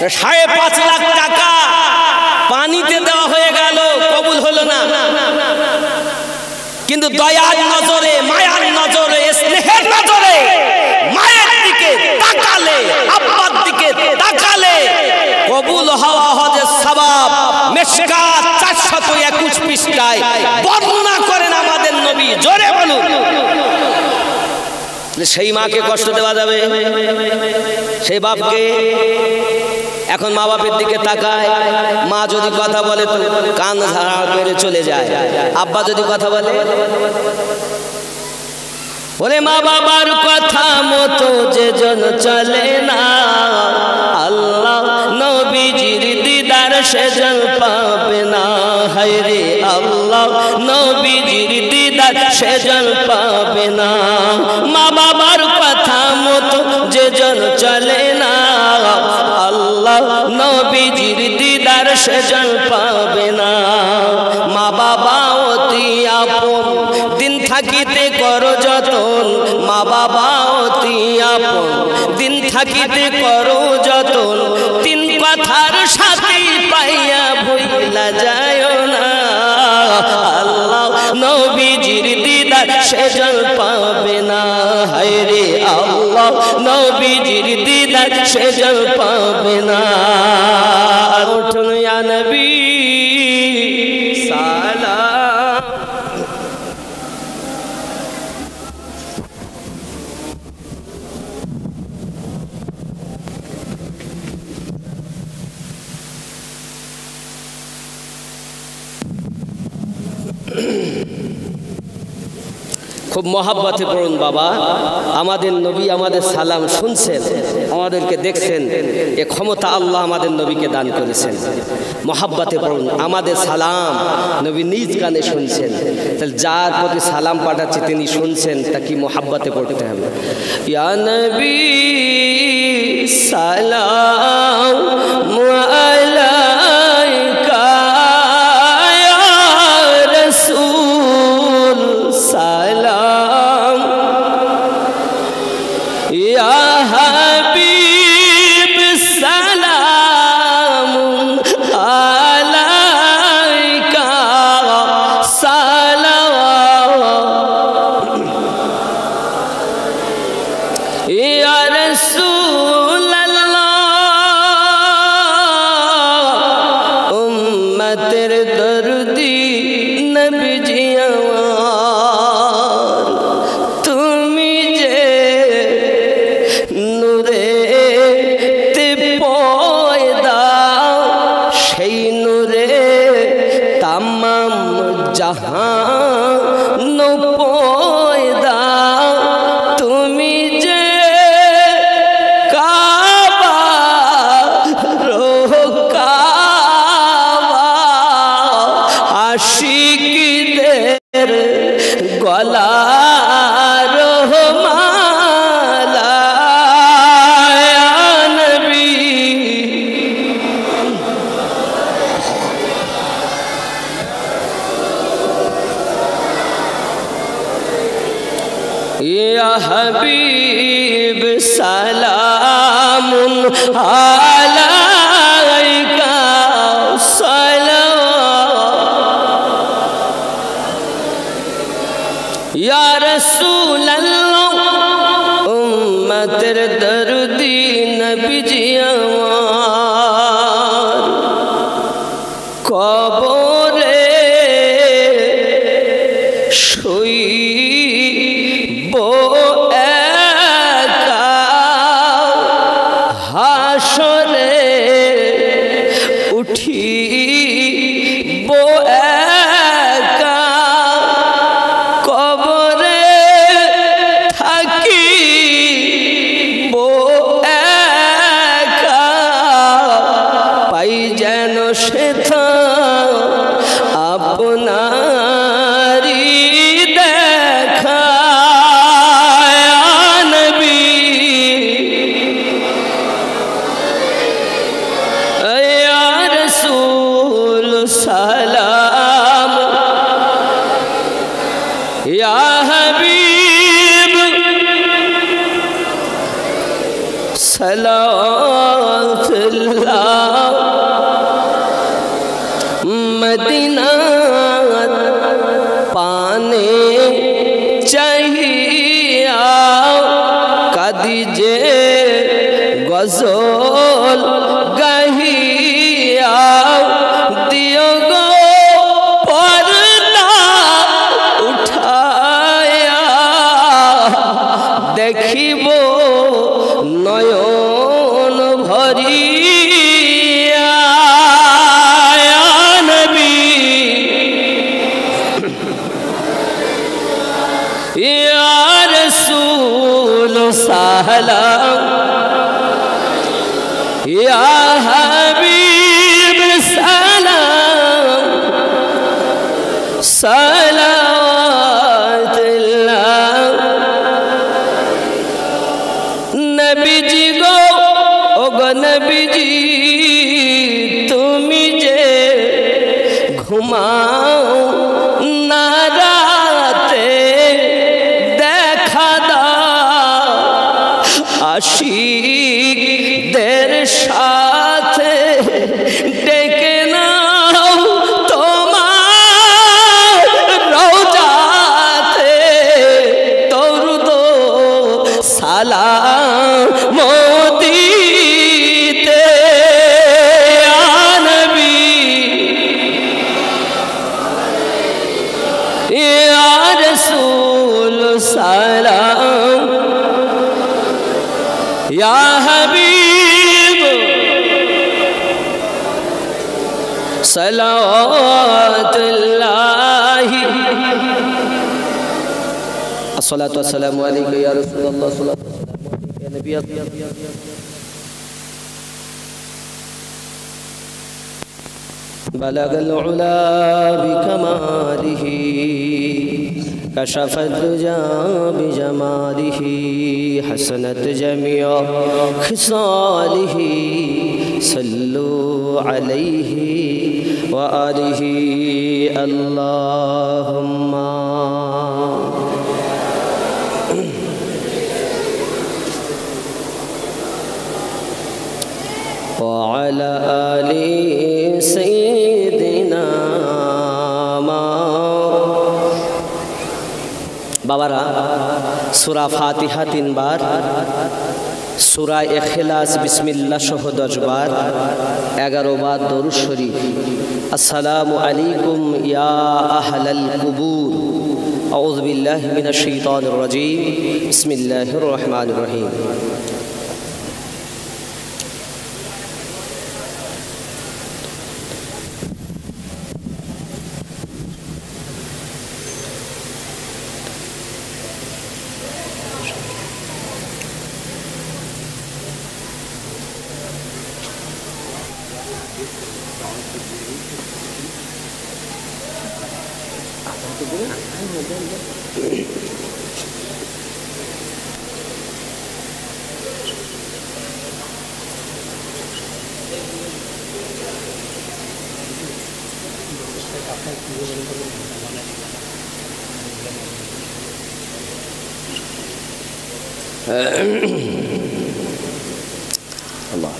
5.5 লাখ টাকা পানিতে দেওয়া হয়ে গেল, কবুল হলো না। কিন্তু দয়ার নজরে, মায়ার নজরে, স্নেহের নজরে মায়ের দিকে তাকালে, আব্বার দিকে তাকালে কবুল হওয়া হজের সওয়াব মিশকাত 421 পৃষ্ঠায় বর্ণনা করেন আমাদের নবী, জোরে বলুন। সেই মাকে কষ্ট দেওয়া যাবে, সেই বাপকে? এখন মা বাপের দিকে তাকায়, মা যদি কথা বলে তো কান ঝাড়া করে চলে যায়, আব্বা যদি কথা বলে বলে মা বাবার কথা মতো যে জন চলে না, আল্লাহ নবীজির দিদার সে জন পাবে না। হায়রে আল্লাহ নবীজির দিদার সেজন পাবে না। মা বাবার কথা মতো যেজন চলে না, আল্লাহ নবীজির দিদার সেজন পাবে না। মা বাবা অতি আপন, দিন থাকিতে করো যতন। মা বাবা অতি আপন, দিন থাকিতে করো যতন। তিন কথার সাথে পাইয়া ভুইলা যায় না, আল্লাহ নবীজির দিদার সেজন পাবে না। হায়রে আল্লাহ নবীজির দিদার সেজন পাবে না। উঠুন ইয়া নবী সালাম। খুব মহাব্বতে পড়ুন বাবা। আমাদের নবী আমাদের সালাম শুনছেন, আমাদেরকে দেখছেন, এ ক্ষমতা আল্লাহ আমাদের নবীকে দান করেছেন। মহাব্বতে পড়ুন। আমাদের সালাম নবী নিজ কানে শুনছেন, তাহলে যার প্রতি সালাম পাঠাচ্ছে তিনি শুনছেন, তা কি মহাব্বতে পড়তে হবে। ইয়া নবী সালাম আলাইকা ইয়া রাসূল সালাম ইয়া হাবিব সালাম আলাইকা সালাম ইয়া রাসূলুল্লাহ উম্মতের দরদি নবীজি আমার, তুমি যে নূরে তে পয়দা, সেই নূরে তামাম জাহান পয়দা। তুমি যে কাবা কাবা, আশিকদের গলার মালা। ইয়া নবী ইয়া হাবিব সালামুন আলাইকা সালাম ইয়া রাসূলুল্লাহ উম্মতের দরদি নবীজি আমার। কবরে শুইব একা, হাসরে উঠিব একা। কবরে থাকিব একা, পাই যেন সেথা আপনারি দেখা। ইয়া নবী ইয়া রাসূল সালাম ইয়া হাবিব সালাতুল্লাহ। মদিনা পানে চাহিয়া কাদি যে গজল গাহিয়া, দিও গো পর্দা উঠায়া, দেখিব নয়ন ভরিয়া। ইয়া নবী ইয়া রাসূল সালাম ইয়া হাবিব সালাম সালাওয়াতুল্লাহ নবীজি গো ও গো নবীজি তুমি যে ঘুমাও না রাতে দেখা দাও আশিকদের সাথে ডেকে নাও তোমার রওজাতে দরুদ সালাম দিতে ইয়া নবী ইয়া রাসূল সালাম ইয়া হাবিব সালাওয়াতুল্লাহি আসসালাতু ওয়াসসালামু আলাইকা ইয়া রাসূলুল্লাহ সাল্লাল্লাহু আলাইহি ওয়া সাল্লাম ইয়া নবী بلغ العلا بكماله كشف الدجى بجماله حسنت جميع خصاله صلوا عليه وآله اللهم وعلى آل سيدنا বাবারা সূরা ফাতিহা 3 বার, সূরা ইখলাস বিসমিল্লাহ সহ 10 বার, 11 বার দরুদ শরীফ। আসসালামু আলাইকুম ইয়া আহলাল কুবুর, আউযু বিল্লাহি মিনাশ শাইতানির রাজীম, বিসমিল্লাহির রহমানির রহিম। Allah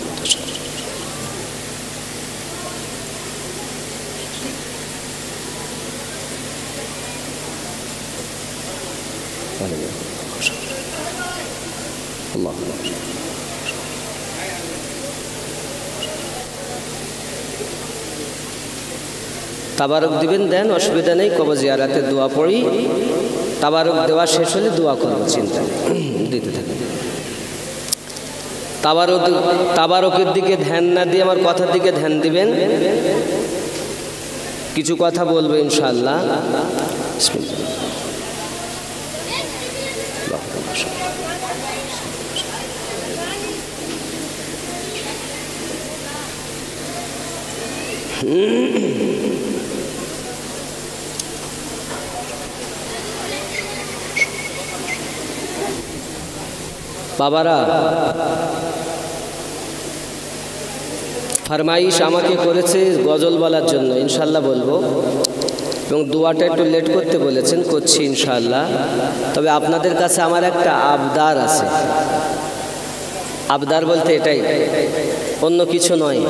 তাবারক দিবেন, দেন, অসুবিধা নেই। কবর জিয়ারাতের দোয়া পড়ি, তাবারক দেওয়া শেষ হলে দোয়া করবো, চিন্তা দিতে থাকেন। তাবারকের দিকে ধ্যান না দিয়ে আমার কথার দিকে ধ্যান দিবেন। কিছু কথা বলবো ইনশাআল্লাহ। বাবারা, ফরমাইশ আমাকে করেছে গজল বলার জন্য, ইনশাআল্লাহ বলবো, এবং দোয়াটা একটু লেট করতে বলেছেন, করছি ইনশাআল্লাহ। তবে আপনাদের কাছে আমার একটা আবদার আছে। আবদার বলতে এটাই, অন্য কিছু নয়।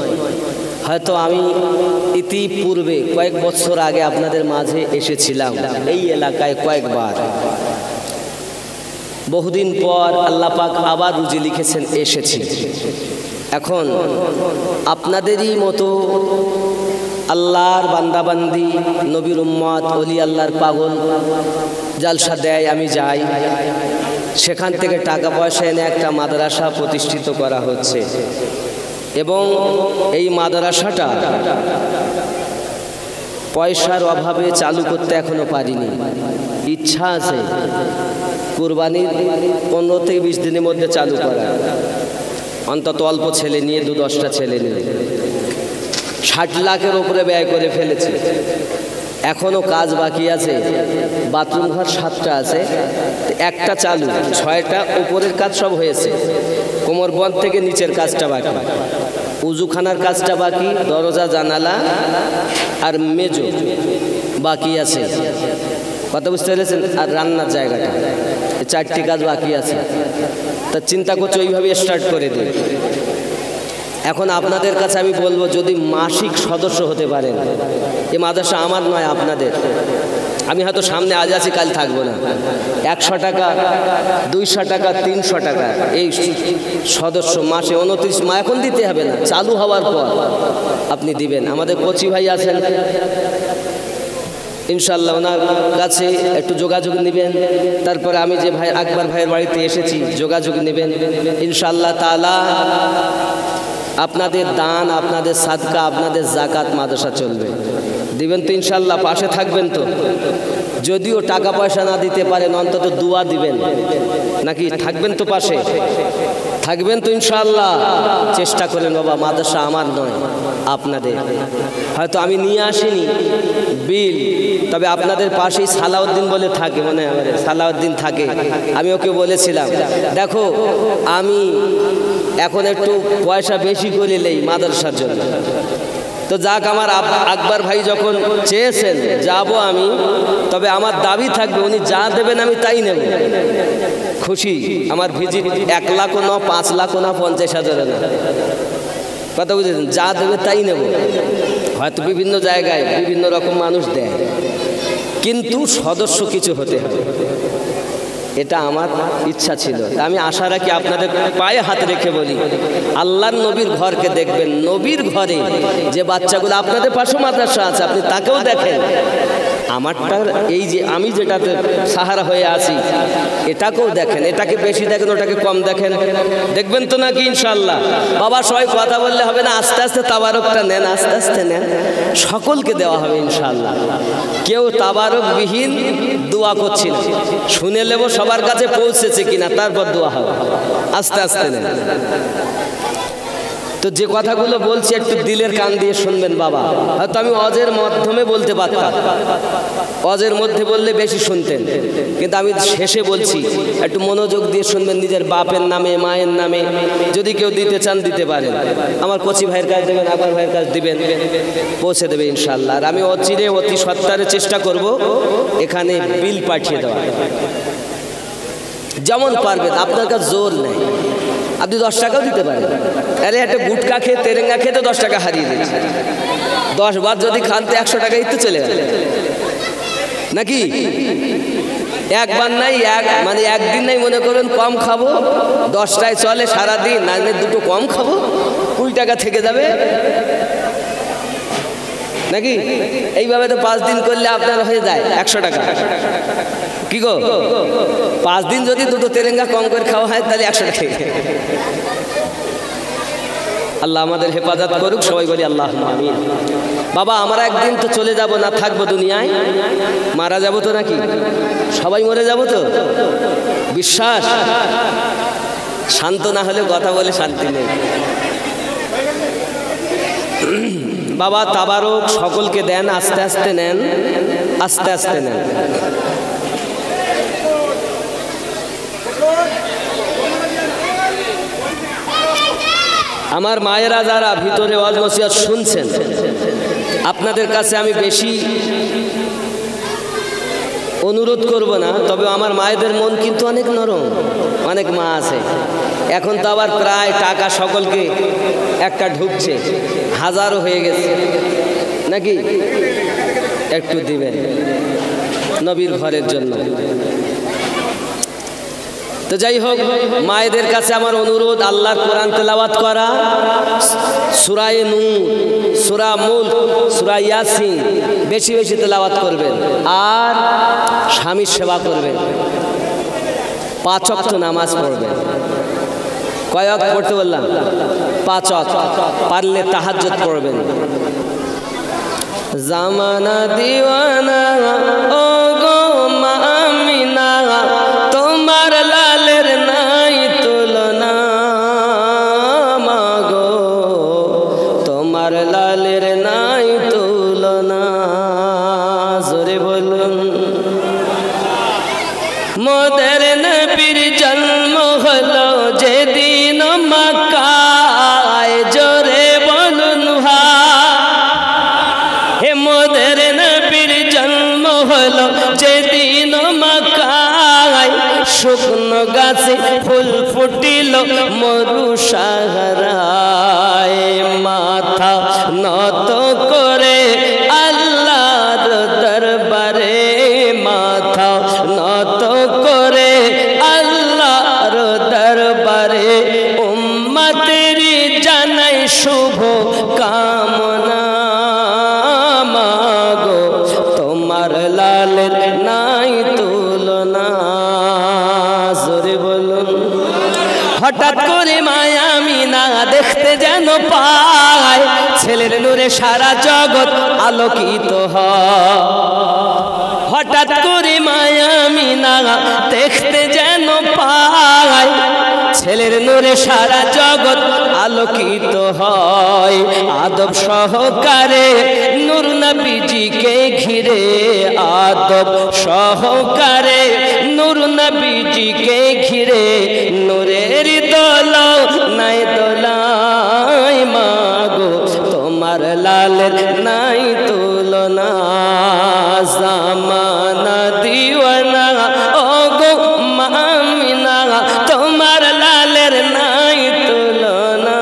হয়তো আমি ইতিপূর্বে কয়েক বছর আগে আপনাদের মাঝে এসেছিলাম এই এলাকায় কয়েকবার। বহুদিন পর আল্লাহ পাক আবার রুজি লিখেছেন, এসেছি। এখন আপনাদেরই মতো আল্লাহর বান্দাবান্দি, নবীর উম্মত, ওলি আল্লাহর পাগল জালসা দেয়, আমি যাই। সেখান থেকে টাকা পয়সা এনে একটা মাদ্রাসা প্রতিষ্ঠিত করা হচ্ছে, এবং এই মাদ্রাসাটা পয়সার অভাবে চালু করতে এখনো পারিনি। ইচ্ছা আছে কুরবানির 15 থেকে 20 দিনের মধ্যে চালু করা, অন্তত অল্প ছেলে নিয়ে, 2-10টা ছেলে নিয়ে। 60 লাখের উপরে ব্যয় করে ফেলেছে। এখনো কাজ বাকি আছে। বাথরুম ঘর 7টা আছে, একটা চালু, 6টা উপরের কাজ সব হয়েছে। কোমরবন্ধ থেকে নিচের কাজটা বাকি, উজুখানার কাজটা বাকি, দরজা জানালা আর মেজো বাকি আছে। কথা বুঝতে পেরেছেন? আর রান্নার জায়গাটা, 4টি কাজ বাকি আছে। তা চিন্তা করছে ওইভাবে স্টার্ট করে দিই। এখন আপনাদের কাছে আমি বলবো, যদি মাসিক সদস্য হতে পারেন, এ মাদ্রাসা আমার নয় আপনাদের। আমি হয়তো সামনে আজ আছি, কাল থাকবো না। 100 টাকা, 200 টাকা, 300 টাকা এই সদস্য মাসে 29 মা এখন দিতে হবে না, চালু হওয়ার পর আপনি দিবেন। আমাদের কচি ভাই আছেন, ইনশাল্লাহ ওনার কাছে একটু যোগাযোগ নেবেন। তারপরে আমি যে ভাই আকবর ভাইয়ের বাড়িতে এসেছি, যোগাযোগ নেবেন। ইনশাল্লাহ তাআলা আপনাদের দান, আপনাদের সাদকা, আপনাদের জাকাত মাদ্রাসা চলবে। দিবেন তো ইনশাল্লাহ? পাশে থাকবেন তো? যদিও টাকা পয়সা না দিতে পারেন, অন্তত দোয়া দিবেন, নাকি থাকবেন তো? পাশে থাকবেন তো ইনশাল্লাহ? চেষ্টা করেন বাবা, মাদ্রাসা আমার নয় আপনাদের। হয়তো আমি নিয়ে আসিনি বিল, তবে আপনাদের পাশেই সালাউদ্দিন বলে থাকে, মনে হয় সালাউদ্দিন থাকে। আমি ওকে বলেছিলাম, দেখো আমি এখন একটু পয়সা বেশি করে নেই মাদ্রাসার জন্য। তো যাক, আমার আকবর ভাই যখন চেয়েছেন যাব আমি, তবে আমার দাবি থাকবে উনি যা দেবেন আমি তাই নেব। খুশি, আমার ভিজিট 1 লাখও না, 5 লাখও না, 50,000 না। কথা বুঝেছেন? যা দেবে তাই নেব। হয়তো বিভিন্ন জায়গায় বিভিন্ন রকম মানুষ দেয়, কিন্তু সদস্য কিছু হতে হবে, এটা আমার ইচ্ছা ছিল। আমি আশা রাখি আপনাদের পায়ে হাত রেখে বলি, আল্লাহর নবীর ঘরকে দেখবেন। নবীর ঘরে যে বাচ্চাগুলো, আপনাদের পাশে মাদ্রাসা আছে, আপনি তাকেও দেখেন। আমারটা এই যে আমি যেটাতে সাহারা হয়ে আছি, এটাকেও দেখেন। এটাকে বেশি দেখেন, ওটাকে কম দেখেন, দেখবেন তো নাকি ইনশাল্লাহ? বাবা সবাই কথা বললে হবে না, আস্তে আস্তে তাবারকটা নেন, আস্তে আস্তে নেন, সকলকে দেওয়া হবে ইনশাল্লাহ। কেউ তাবারকবিহীন দোয়া করছি না, শুনে নেব সবার কাছে পৌঁছেছে কিনা, তারপর দোয়া হবে। আস্তে আস্তে নেন। তো যে কথাগুলো বলছি একটু দিলের কান দিয়ে শুনবেন বাবা। হয়তো আমি অজের মাধ্যমে বলতে পারতাম, অজের মধ্যে বললে বেশি শুনতেন, কিন্তু আমি শেষে বলছি একটু মনোযোগ দিয়ে শুনবেন। নিজের বাপের নামে, মায়ের নামে যদি কেউ দিতে চান দিতে পারেন। আমার কচি ভাইয়ের কাছে দেবেন, আকবর ভাইয়ের কাছে দিবেন, পৌঁছে দেবে ইনশাল্লাহ। আর আমি অচিরে অতি সত্তরে চেষ্টা করব এখানে বিল পাঠিয়ে দেওয়া, যেমন পারবেন। আপনার কাছে জোর নেই, আপনি 10 টাকাও দিতে পারেন। আরে একটা গুটকা খেয়ে, তেরেঙ্গা খেয়ে তো 10 টাকা হারিয়ে দিচ্ছে। 10 বার যদি খান তো 100 টাকাই তো চলে গেল, নাকি? একবার নাই, মানে একদিন নাই মনে করবেন কম খাবো, 10টায় চলে সারাদিন, না দুটো কম খাবো, 20 টাকা থেকে যাবে, নাকি? এইভাবে তো 5 দিন করলে আপনার হয়ে যায় 100 টাকা। কি গো, 5 দিন যদি দুটো তেরেঙ্গা কম করে খাওয়া হয় তাহলে 100 টাকা। আল্লাহ আমাদের হেফাজত করুক, সবাই বলি আল্লাহ আমিন। বাবা আমরা একদিন তো চলে যাব, না থাকবো দুনিয়ায়, মারা যাব তো, নাকি? সবাই মরে যাব তো, বিশ্বাস? শান্ত না হলে কথা বলে শান্তি নেই। বাবা তাবারক সকলকে দেন, আস্তে আস্তে নেন, আস্তে আস্তে নেন। আমার মায়েরা যারা ভিতরে ওয়াজ নসিহত শুনছেন, আপনাদের কাছে আমি বেশি অনুরোধ করব না, তবে আমার মায়েদের মন কিন্তু অনেক নরম। অনেক মা আছে, এখন তো আবার প্রায় টাকা সকলকে একটা ঢুকছে, 1000 হয়ে গেছে, নাকি? একটু দিবেন নবীর ঘরের জন্য। তো যাই হোক, মায়েদের কাছে আমার অনুরোধ, আল্লাহর কোরআন তেলাওয়াত করা, সূরা নূর, সূরা মুলক, সূরা ইয়াসিন বেশি বেশি তেলাওয়াত করবেন। আর স্বামীর সেবা করবেন, 5 ওয়াক্ত নামাজ পড়বেন। কয় ওয়াক্ত পড়তে বললাম? 5 ওয়াক্ত। পারলে তাহাজ্জুদ পড়বেন। জামানা দিওয়ানা ও গো মা আমিনা, তোমার লালের নাই তুলনা, মাগো তোমার লালের নাই তুলনা। মোদের নবীর জন্ম হলো যেদিন মক্কায়, জোরে বলুন ভাই। হে মোদের নবীর জন্ম হলো যেদিন মক্কায়, শুকনো গাছে ফুল ফুটিল মরু সাহারায়, মাথা নত করে আল্লাহর দরবারে, মাথা নত করে আল্লাহর দরবারে, উম্মতেরি জানাই শুভ কামনা, মাগো তোমার লালের নাই তুলনা, জোরে বলুন। হঠাৎ করে মায়া আমিনা দেখতে যেন পায়, ছেলের নূরে সারা জগৎ আলোকিত হয়। হঠাৎ করে মায়া আমিনা দেখতে যেন পায়, ছেলের নূরে সারা জগৎ আলোকিত হয়। আদব সহকারে নূর নবীজিকে ঘিরে, আদব সহকারে নূর নবীজিকে ঘিরে, নূরের দোলা নাই দোলাই, মাগো তোমার লালের নাই তুলনা, জামানা দিওয়ানা ওগো আমিনা, তোমার লালের নাই তুলনা,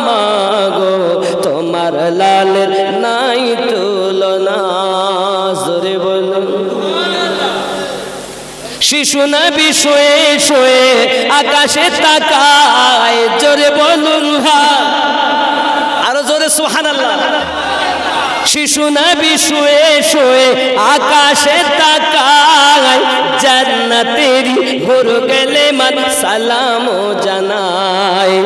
মাগো তোমার লালের নাই তুলনা, জোরে বলুন। শিশু নবী শুয়ে শুয়ে আকাশে তাকায়, জোরে বলুন ভাই, আরো জোরে সুবহানাল্লাহ। শিশু নবী শুয়ে শুয়ে আকাশে তাকায়, জান্নাতেরি হুর গেলে মান সালাম জানায়,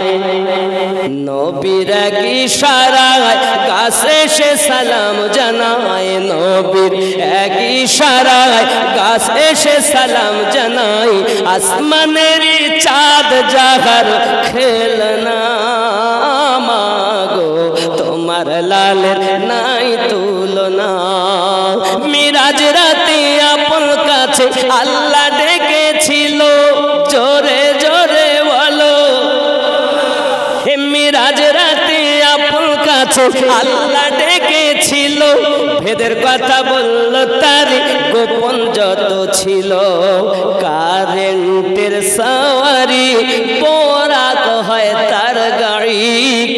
নবীর এক ইশারায় গাছে সে সালাম জানায়, নবীর এক ইশারায় গাছে সে সালাম জানায়, আসমানের চাঁদ জাহার খেলনা, মাগো তোমার লালের নাই তুলনা। মিরাজ রাতে আপন কাছে আল্লাহ ডেকেছিল, জোরে জোরে বলো। হে মিরাজ রাতে আপন কাছে আল্লাহ ডেকেছিল, ভেদের কথা বলল তার গোপন যত ছিল, কারেন্টের সওয়ারি পোরাক হয় তার গাড়ি,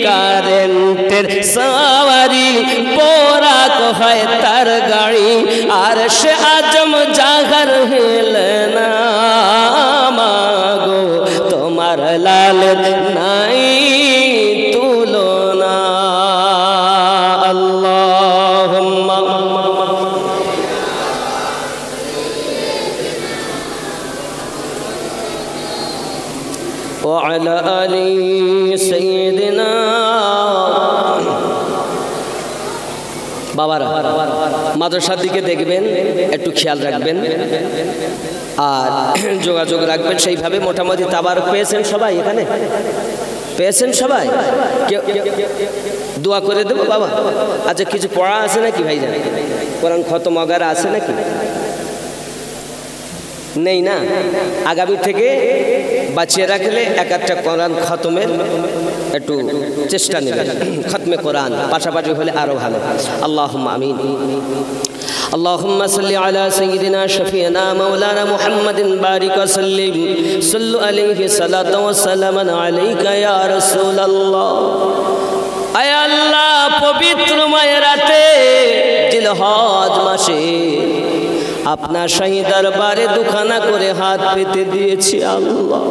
কারেন্টের সওয়ারি পোরাক হয় তার গাড়ি, আর সে আজম জাগার হেলনা, মাগো তোমার লালের নাই তুলনা। আল্লাহুম্মা ওয়া আলা আলি সাইয়্যিদিনা। বাবারা মাদ্রাসার দিকে দেখবেন, একটু খেয়াল রাখবেন আর যোগাযোগ রাখবেন সেইভাবে। মোটামুটি তাবারক পেয়েছেন সবাই? এখানে পেয়েছেন সবাই? কেউ দোয়া করে দেবো বাবা? আচ্ছা, কিছু পড়া আছে নাকি ভাইজান? কোরআন খতম আগারা আছে নাকি? নেই না? আগামী থেকে বাঁচিয়ে রাখলে এক একটা কোরআন খতমের একটু চেষ্টা নেবেন, খতমে কোরআন পাশাপাশি হলে আরো ভালো। আল্লাহুম্মা আমিন। اللهم صل على سيدنا شفيعنا مولانا محمد بارك وسلم صلوا عليه صلاة وسلام عليك يا رسول الله। আয় আল্লাহ, পবিত্র মায়ের রাতে জিলহজ মাসে আপনার শাহী দরবারে দুখানা করে হাত পেতে দিয়েছি আল্লাহ।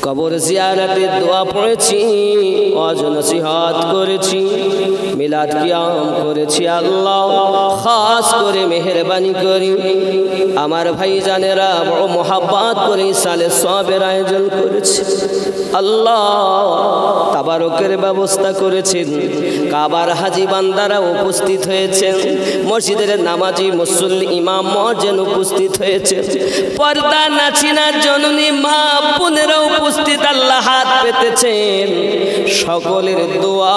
কবর জিয়ারতের দোয়া পড়েছি, ওয়াজ নসিহত করেছি, মিলাদ কিয়াম করেছি আল্লাহ। খাস করে মেহেরবানি করি আমার ভাইজানেরা বড় মোহাব্বত করে সালে সবের আয়োজন করেছে আল্লাহ। তাবারকের ব্যবস্থা করেছেন, কাবার হাজি বান্দারা উপস্থিত হয়েছেন, মসজিদের নামাজি মুসল্লি ইমাম মুয়াজ্জিন উপস্থিত হয়েছে, পর্দা নাচিনার জননী মা বোনেরা উপস্থিত আল্লাহ হাত পেতেছেন সকলের দোয়া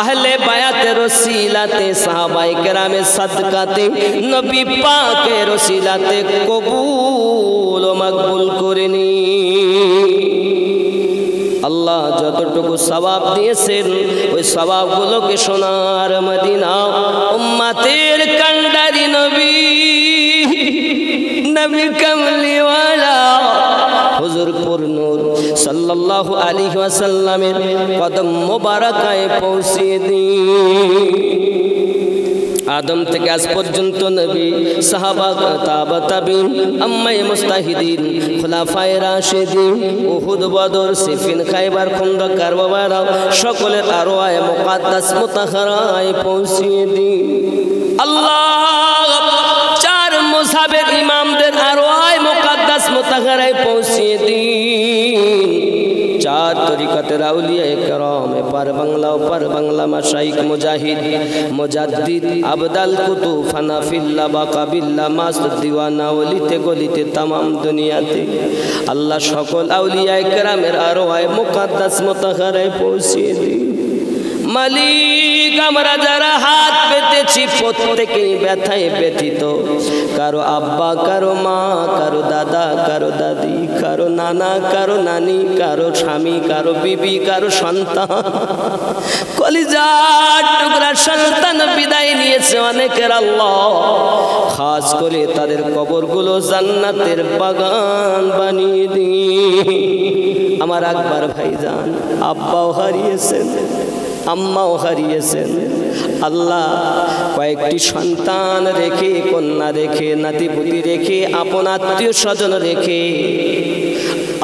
আহলে বায়াতের ওসিলাতে সাহাবায়ে কেরামের সাদকাতে নবী পাকের ওসিলাতে কবুল ও মাকবুল করে নিন। আল্লাহ যতটুকু সওয়াব দিয়েছেন ওই সওয়াবগুলোকে সোনার মদিনা উম্মতের কান্ডারি নবী নবী কামলিওয়ালা হুজুর নূর সাল্লাল্লাহু আলাইহি ওয়াসাল্লামের কদম মোবারকায় পৌঁছিয়ে দিন। আদম থেকে আজ পর্যন্ত নবী সাহাবা তাবা তাবিন আম্মায়ে মুস্তাহিদিন খুলাফায়ে রাশিদিন উহুদ বদর সিফিন খায়বার খন্দক কারবালা সকলের আরওয়ায়ে মুকাদ্দাস মুতাহহারায় পৌঁছিয়ে দিন। আল্লাহ চার মুসাবের ইমামদের আরওয়ায়ে মুকাদ্দাস মুতাহহারায় পৌঁছিয়ে দিন। চার তরিকাতের আউলিয়ায়ে কেরাম পার বাংলা ও পার বাংলা মাশাইখ মুজাহিদ মুজাদ্দিদ আবদাল কুতুব ফানাফিল্লাহ বাকাবিল্লাহ মাসুদ দিওয়ানা ওলিতে গলিতে तमाम দুনিয়াতে আল্লাহ সকল আউলিয়ায়ে কেরামের আরওয়ায়ে মুকাদ্দাস মুতাহহারায় পৌঁছিয়ে দিন। মালিক আমরা যারা হাত পেতেছি প্রত্যেকেই ব্যথায় ব্যথিত, কারো আব্বা কারো মা কারো দাদা কারো দাদি কারো নানা কারো নানি কারো স্বামী কারো বিবি কারো সন্তান কলিজার টুকরা সন্তান বিদায় নিয়েছে অনেকের। আল্লাহ খাস করে তাদের কবরগুলো জান্নাতের বাগান বানিয়ে দিন। আমার আকবর ভাইজান আব্বাও হারিয়েছেন আম্মাও হারিয়েছেন। আল্লাহ কয়েকটি সন্তান রেখে কন্যা রেখে নাতিপুতি রেখে আপন আত্মীয় স্বজন রেখে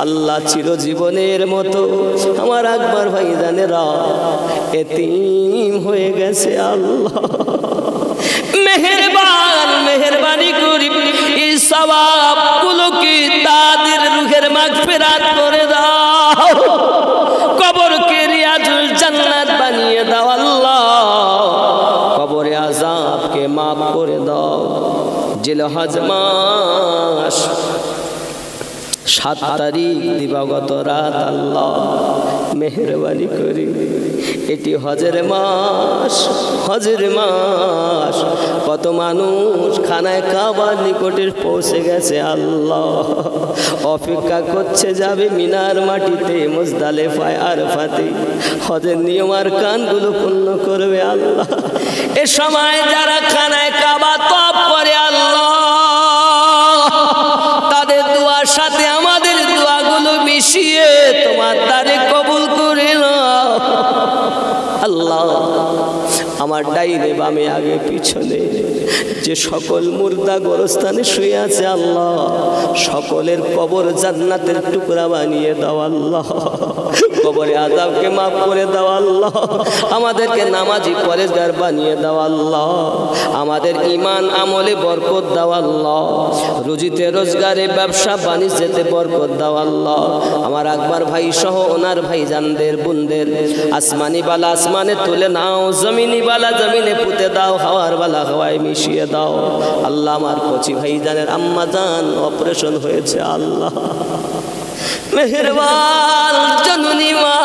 আল্লাহ চিরজীবনের মতো আমার আকবর ভাইজানেরা এতিম হয়ে গেছে। আল্লাহ মেহেরবানি করি এই সওয়াবগুলোকে তাদের রূহের মাগফিরাত করে দাও, কবরকে রিয়াজুল জান্নাত বানিয়ে দাও। আল্লাহ কবরে আযাবকে মাফ করে দাও। জিলহজ মাস 7 তারিখ দিবাগত রাত আল্লাহ মেহেরবানি করি এটি হজের মাস। কত মানুষ খানায় কাবার নিকটে পৌঁছে গেছে। আল্লাহ অপেক্ষা করছে যাবে মিনার মাটিতে মুজদালিফায় আরাফাতে হজের নিয়ম আর কানগুলো পূর্ণ করবে। আল্লাহ এ সময় যারা খানায় কাবা তওয়াফ করে আল্লাহ তাদের দোয়ার সাথে আমাদের দোয়াগুলো মিশিয়ে তোমার দ্বারে কবুল করে নাও। আল্লাহ আমার ডাইনে বামে আগে পিছনে যে সকল মুর্দা গোরস্থানে শুয়ে আছে আল্লাহ সকলের কবর জান্নাতের টুকরা বানিয়ে দাও। আল্লাহ কবরে আযাবকে মাফ করে দাও। আল্লাহ আমাদেরকে নামাজি পরেজগার বানিয়ে দাও। আল্লাহ আমাদের ঈমান আমলে বরকত দাও। আল্লাহ রুজিতে রোজগারে ব্যবসা বাণিজ্যতে বরকত দাও। আল্লাহ আমার আকবর ভাই সহ ওনার ভাইজানদের বোনদের আসমানি বালা আসমানে তুলে নাও, জমিনি বালা জমিনে পুঁতে দাও, হাওয়ার বালা হাওয়ায় মিশিয়ে দাও। আল্লাহ আমার কচি ভাইজানের আম্মা জান অপারেশন হয়েছে। আল্লাহ মেহেরবান জননী মা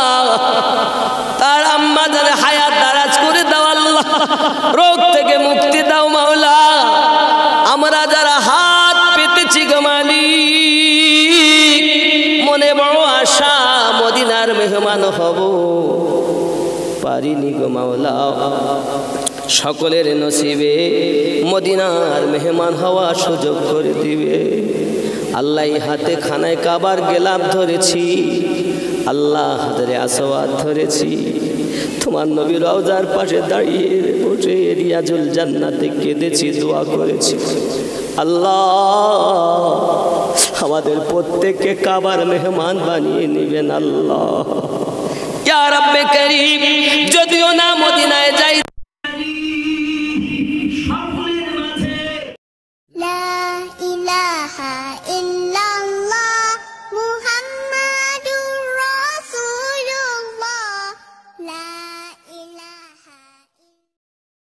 তার আম্মা জানের হায়াত দারাজ করে দাও। আল্লাহ রোগ থেকে মুক্তি দাও মাওলা। আমরা যারা হাত পেতেছি গো মালিক মনে বড় আশা মদিনার মেহমান হব পারিনি গো মাওলা। সকলের নসিবে মদিনার মেহমান হওয়া সুযোগ করে দিবে। আল্লাহ হাতে খানায় কাবার গেলাপ ধরেছি, আল্লাহ হাতে আসওয়াদ ধরেছি, তোমার নবী রওজার পাশে দাঁড়িয়ে বসে রিয়াজুল জান্নাতে কেঁদেছি, দোয়া করেছি। আল্লাহ আমাদের প্রত্যেককে কাবার মেহমান বানিয়ে নেবেন। আল্লাহ ইয়া রাব্বে করিম যদিও না মদিনায় যাই